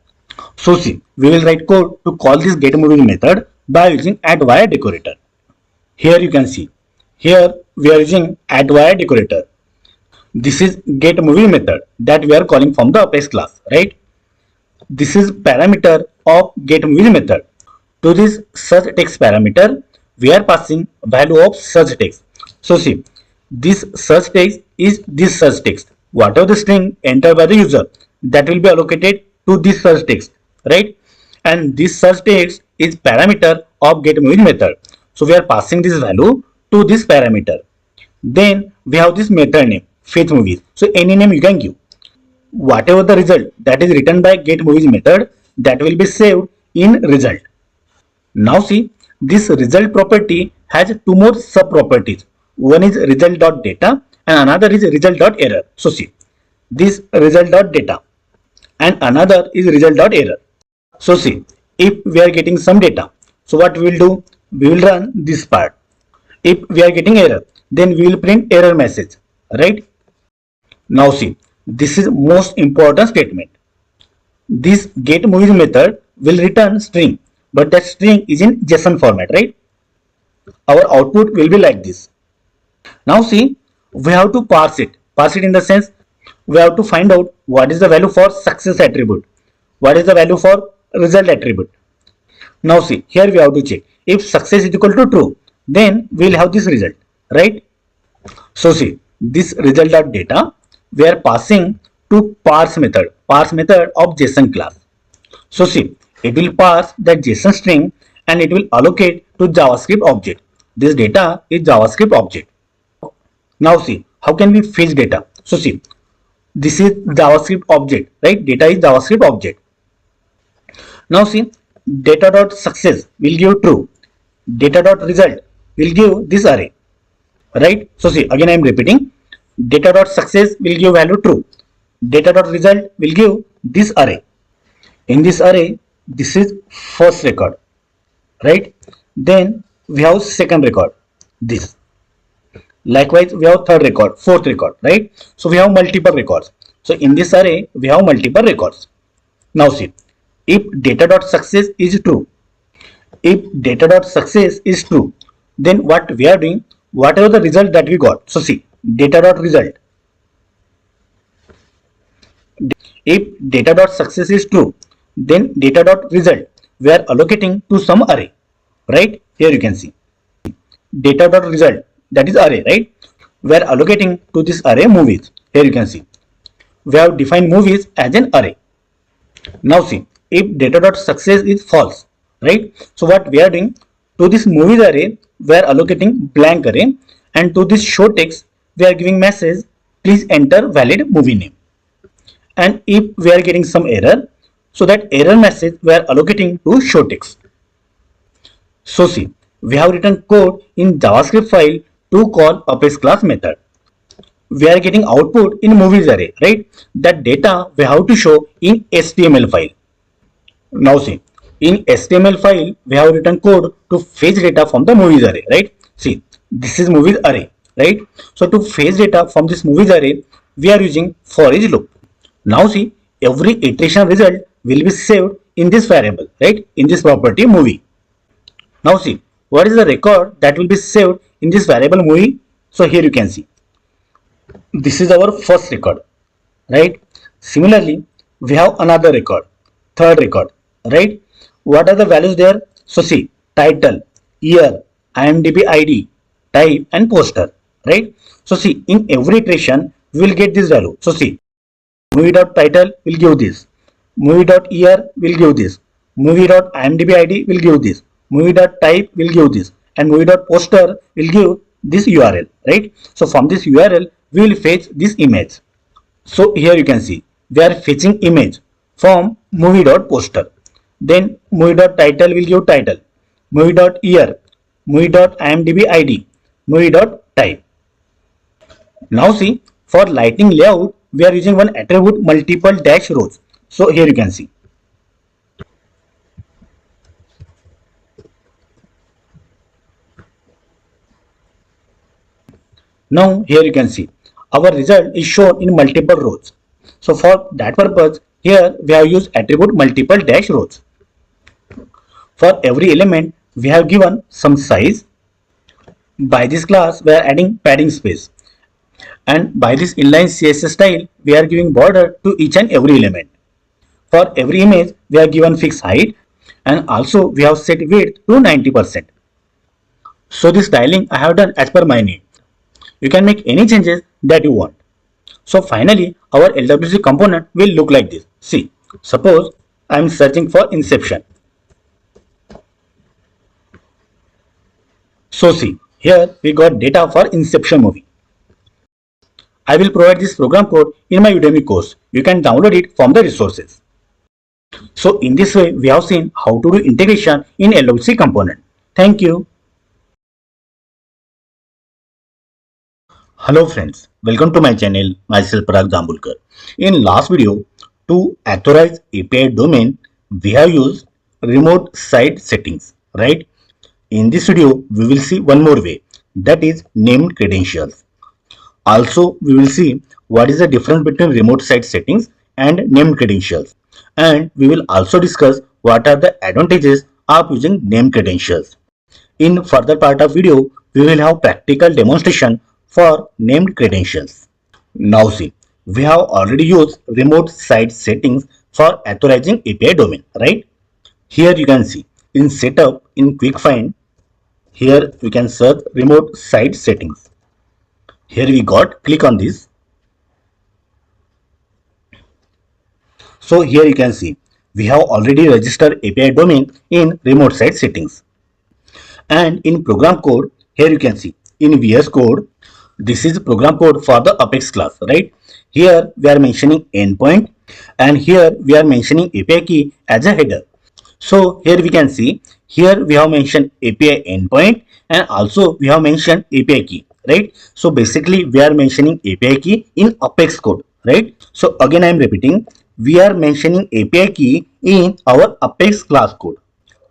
So see, we will write code to call this get movies method by using @wire decorator. Here you can see, here we are using @wire decorator. This is get movie method that we are calling from the Apex class, right? This is parameter of get movie method. To this search text parameter, we are passing value of search text. So see, this search text is this search text. Whatever the string entered by the user, that will be allocated to this search text, right? And this search text is parameter of get movie method. So we are passing this value to this parameter. Then we have this method name, fetch movies. So any name you can give. Whatever the result that is written by get movies method, that will be saved in result. Now see, this result property has two more sub properties. One is result.data and another is result.error. So see, this result.data and another is result.error. So see, if we are getting some data, so what we will do? We will run this part. If we are getting error, then we will print error message, right? Now see, this is most important statement. This get movies method will return string, but that string is in JSON format, right? Our output will be like this. Now see, we have to parse it. Parse it in the sense, we have to find out what is the value for success attribute, what is the value for result attribute. Now see, here we have to check. If success is equal to true, then we will have this result, right? So see, this result.data we are passing to parse method of JSON class. So see, it will parse that JSON string and it will allocate to JavaScript object. This data is JavaScript object. Now see, how can we fetch data? So see, this is JavaScript object, right? Data is JavaScript object. Now see, data.success will give true. Data.result will give this array, right? So see, again I am repeating, data.success will give value true. Data.result will give this array. In this array, this is first record, right? Then we have second record, this. Likewise, we have third record, fourth record, right? So we have multiple records. So in this array, we have multiple records. Now see, if data.success is true, then what we are doing, whatever the result that we got. So see, data.result. If data.success is true, then data.result we are allocating to some array, right? Here you can see data.result, that is array, right? We are allocating to this array movies. Here you can see we have defined movies as an array. Now see, if data.success is false, right? So what we are doing, to this movies array we are allocating blank array, and to this show text we are giving message please enter valid movie name. And if we are getting some error, so that error message we are allocating to show text. So see, we have written code in JavaScript file to call Apex class method. We are getting output in movies array, right? That data we have to show in HTML file. Now see, in HTML file we have written code to fetch data from the movies array, right? See, this is movies array, right? So to fetch data from this movies array, we are using for each loop. Now see, every iteration result will be saved in this variable, right? In this property movie. Now see, what is the record that will be saved in this variable movie? So here you can see, This is our first record, right? Similarly, we have another record, third record, right? What are the values there? So see, title, year, IMDb ID, type and poster, right? So see, in every iteration, we will get this value. So see, movie.title will give this, movie.year will give this, movie.imdb id will give this, movie.type will give this, and movie.poster will give this URL, right? So from this URL, we will fetch this image. So here you can see we are fetching image from movie.poster. Then movie.title will give title, movie.year, movie.imdb id, movie.type. Now see, for lightning layout, we are using one attribute multiple dash rows. So here you can see. Now here you can see our result is shown in multiple rows. So for that purpose, here we have used attribute multiple dash rows. For every element, we have given some size. By this class, we are adding padding space. And by this inline CSS style, we are giving border to each and every element. For every image, we are given fixed height and also we have set width to 90%. So this styling I have done as per my need. You can make any changes that you want. So finally, our LWC component will look like this. See, suppose I am searching for Inception. So see, here we got data for Inception movie. I will provide this program code in my Udemy course. You can download it from the resources. So in this way, we have seen how to do integration in LWC component. Thank you. Hello friends, welcome to my channel, myself Parag Dambulkar. In last video, to authorize API domain, we have used remote site settings, right? In this video, we will see one more way, that is named credentials. Also, we will see what is the difference between remote site settings and named credentials. And we will also discuss what are the advantages of using named credentials. In further part of video, we will have practical demonstration for named credentials. Now see, we have already used remote site settings for authorizing API domain, right? Here you can see in setup in quick find, here we can search remote site settings. Here we got, click on this. So here you can see we have already registered API domain in remote site settings. And in program code, here you can see in VS Code, this is program code for the Apex class, right? Here we are mentioning endpoint and here we are mentioning API key as a header. So here we can see, here we have mentioned API endpoint and also we have mentioned API key, right? So basically we are mentioning API key in Apex code, right? So again I am repeating, we are mentioning API key in our Apex class code.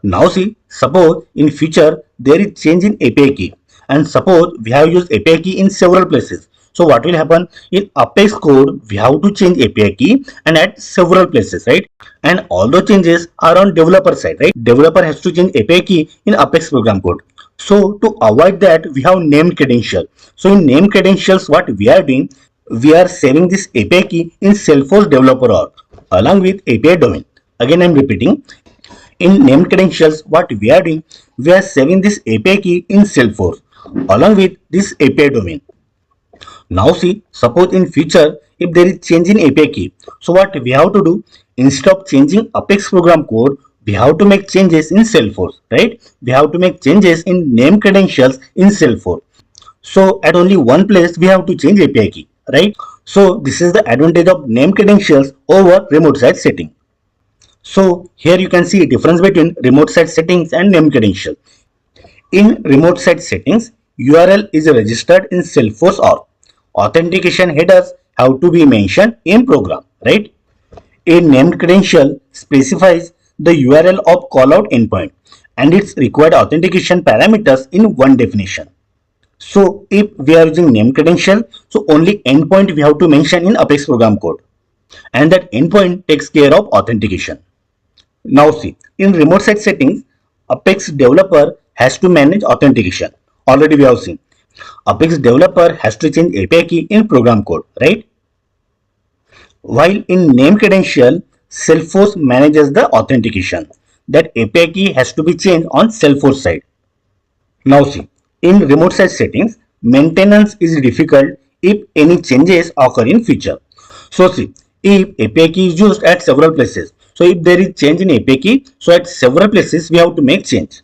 Now see, suppose in future there is change in API key and suppose we have used API key in several places. So what will happen in Apex code, we have to change API key and at several places, right? And all the changes are on developer side, right? Developer has to change API key in Apex program code. So to avoid that, we have named credential. So in named credentials, what we are doing, we are saving this API key in Salesforce developer org along with API domain. Again, I am repeating. In named credentials, what we are doing, we are saving this API key in Salesforce along with this API domain. Now see, suppose in future, if there is change in API key, so what we have to do, instead of changing Apex program code, we have to make changes in Salesforce, right? We have to make changes in named credentials in Salesforce. So at only one place, we have to change API key, right? So this is the advantage of named credentials over remote site setting. So here you can see a difference between remote site settings and named credential. In remote site settings, URL is registered in Salesforce org. Authentication headers have to be mentioned in program, right? A named credential specifies the URL of callout endpoint and its required authentication parameters in one definition. So if we are using named credential, so only endpoint we have to mention in Apex program code and that endpoint takes care of authentication. Now see, in remote site settings, Apex developer has to manage authentication. Already we have seen. Apex developer has to change API key in program code, right? While in name credential, Salesforce manages the authentication. That API key has to be changed on Salesforce side. Now see, in remote site settings, maintenance is difficult if any changes occur in future. So see, if API key is used at several places, so if there is change in API key, so at several places we have to make change.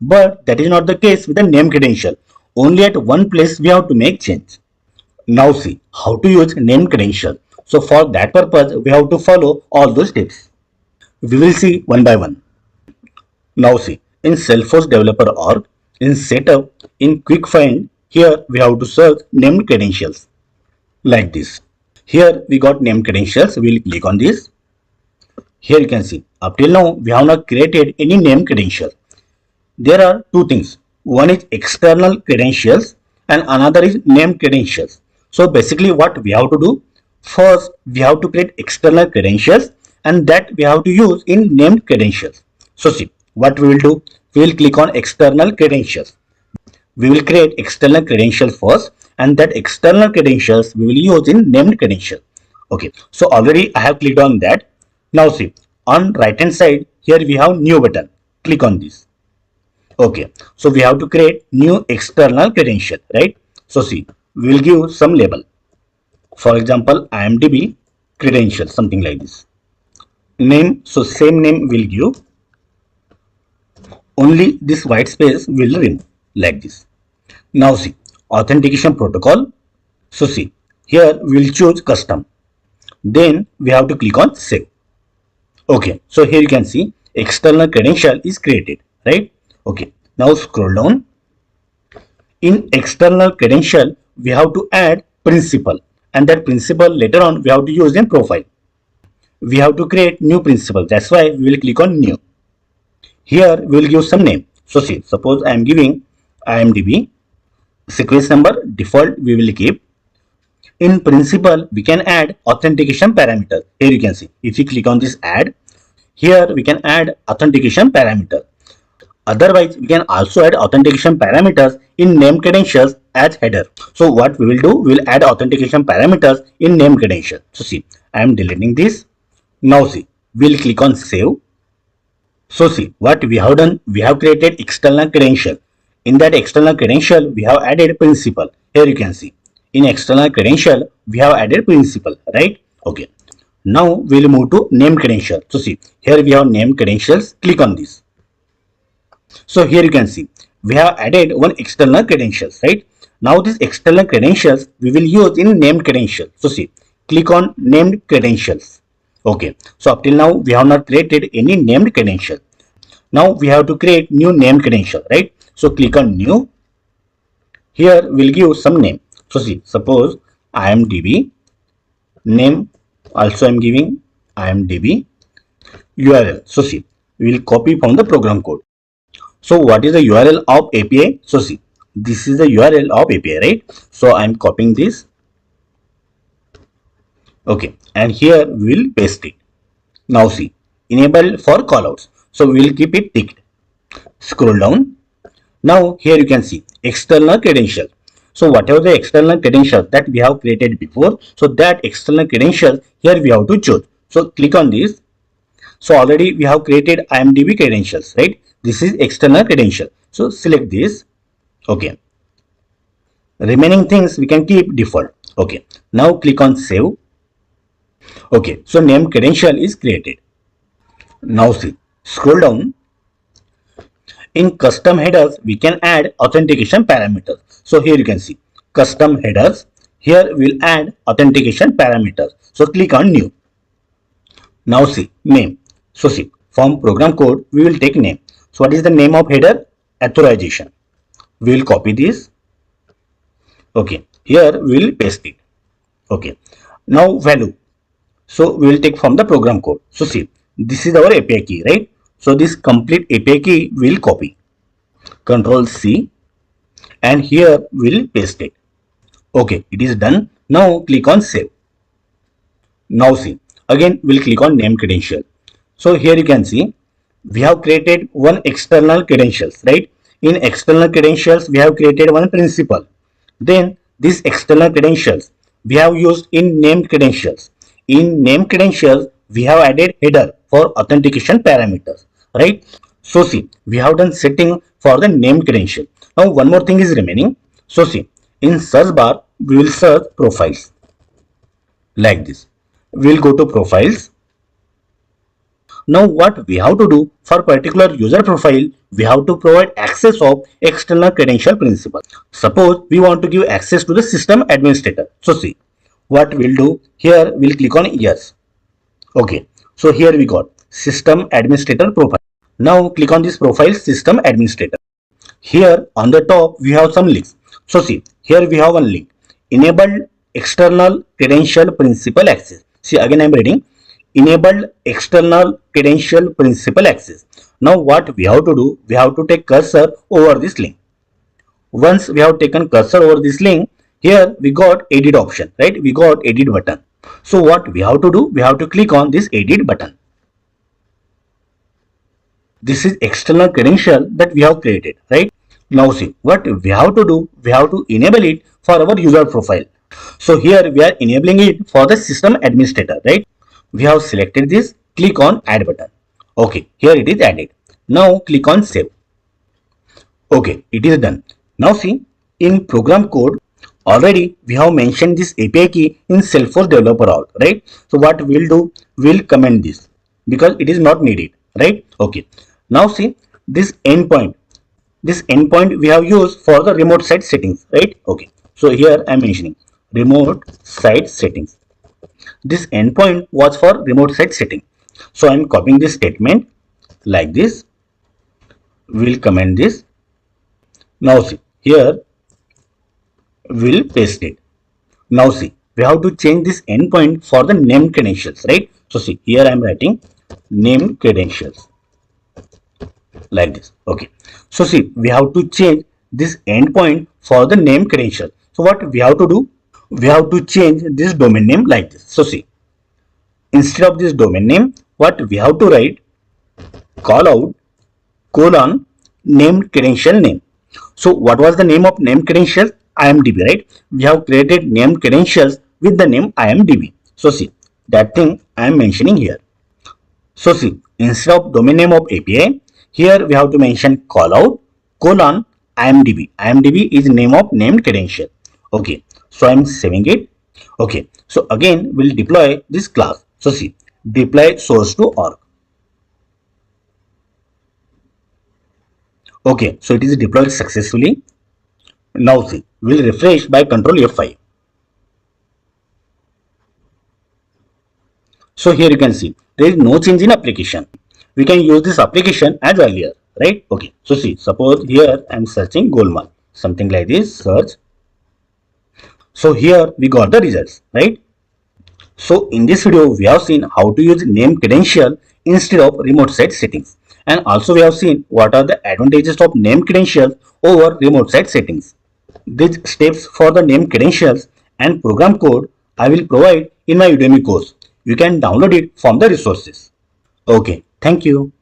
But that is not the case with the name credential. Only at one place we have to make change. Now see how to use name credential. So for that purpose, we have to follow all those steps. We will see one by one. Now see, in Salesforce Developer org, in Setup, in Quick Find, here we have to search named credentials like this. Here we got named credentials. We will click on this. Here you can see up till now we have not created any name credential. There are two things. One is external credentials and another is named credentials. So basically what we have to do, first we have to create external credentials and that we have to use in named credentials. So see what we will do, we will click on external credentials. We will create external credentials first and that external credentials we will use in named credential. Okay, so already I have clicked on that. Now see on right hand side here we have new button. Click on this. Okay, so we have to create new external credential, right? So see, we will give some label. For example, IMDb credential, something like this. Name, so same name we'll give. Only this white space will remove like this. Now see, authentication protocol. So see, here we'll choose custom. Then we have to click on save. Okay, so here you can see external credential is created, right? Okay, now scroll down. In external credential, we have to add principal and that principal later on we have to use in profile. We have to create new principal. That's why we will click on new. Here we will give some name. So see, suppose I am giving IMDb sequence number default we will keep. In principal, we can add authentication parameter. Here you can see if you click on this add, here we can add authentication parameter. Otherwise, we can also add authentication parameters in name credentials as header. So what we will do, we will add authentication parameters in name credential. So see, I am deleting this. Now see, we will click on save. So see, what we have done, we have created external credential. In that external credential, we have added principal. Here you can see, in external credential, we have added principal, right? Okay. Now we will move to name credential. So see, here we have name credentials. Click on this. So here you can see we have added one external credentials, right? Now this external credentials we will use in named credential. So see, click on named credentials. Okay, so up till now we have not created any named credential. Now we have to create new name credential, right? So click on new. Here we'll give some name. So see, suppose IMDb name, also I'm giving IMDb URL. So see, we will copy from the program code. So what is the URL of API? So see, this is the URL of API, right? So I'm copying this. Okay, and here we will paste it. Now see, enable for callouts. So we will keep it ticked. Scroll down. Now here you can see external credential. So whatever the external credential that we have created before, so that external credential here we have to choose. So click on this. So already we have created IMDb credentials, right? This is external credential. So select this. Okay. Remaining things we can keep default. Okay. Now click on save. Okay. So name credential is created. Now see, scroll down. In custom headers, we can add authentication parameters. So here you can see custom headers. Here we'll add authentication parameters. So click on new. Now see name. So see, from program code we will take name. So what is the name of header? Authorization. We will copy this. Okay, here we will paste it. Okay, now value. So we will take from the program code. So see, this is our API key, right? So this complete API key we will copy. Control C, and here we will paste it. Okay, it is done. Now click on save. Now see, again we will click on name credential. So here you can see we have created one external credentials, right? In external credentials we have created one principal. Then these external credentials we have used in named credentials. In named credentials, we have added header for authentication parameters, right? So see, we have done setting for the named credential. Now one more thing is remaining. So see, in search bar, we will search profiles like this. We will go to profiles. Now what we have to do for particular user profile, we have to provide access of external credential principal. Suppose we want to give access to the system administrator. So see, what we'll do here, we'll click on yes. Okay, so here we got system administrator profile. Now click on this profile system administrator. Here on the top we have some links. So see, here we have one link, enabled external credential principal access. See, again I am reading, enabled external credential principal access. Now what we have to do, we have to take cursor over this link. Once we have taken cursor over this link, here we got edit option, right? We got edit button. So what we have to do, we have to click on this edit button. This is external credential that we have created, right? Now see, what we have to do, we have to enable it for our user profile. So here we are enabling it for the system administrator, right? We have selected this, click on add button. Okay, here it is added. Now click on save. Okay, it is done. Now see, in program code, already we have mentioned this API key in Salesforce developer all, right? So what we'll do, we'll comment this because it is not needed, right? Okay. Now see, this endpoint we have used for the remote site settings, right? Okay. So here I am mentioning remote site settings. This endpoint was for remote site setting. So I am copying this statement like this. We'll comment this. Now see, here we'll paste it. Now see, we have to change this endpoint for the named credentials, right? So see, here I am writing named credentials like this. Okay. So see, we have to change this endpoint for the named credential. So what we have to do, we have to change this domain name like this. So see, instead of this domain name, what we have to write, call out colon named credential name. So what was the name of named credentials? IMDb, right? We have created named credentials with the name IMDb. So see, that thing I am mentioning here. So see, instead of domain name of API, here we have to mention call out colon IMDb. IMDb is name of named credential. Okay, so I am saving it. Okay, so again we'll deploy this class. So see, deploy source to org. Okay, so it is deployed successfully. Now see, we'll refresh by Control F5. So here you can see there is no change in application. We can use this application as earlier, right? Okay, so see, suppose here I am searching Goldman, something like this, search. So here we got the results, right? So in this video we have seen how to use named credential instead of remote site settings, and also we have seen what are the advantages of named credentials over remote site settings. These steps for the named credentials and program code I will provide in my Udemy course. You can download it from the resources. Okay, thank you.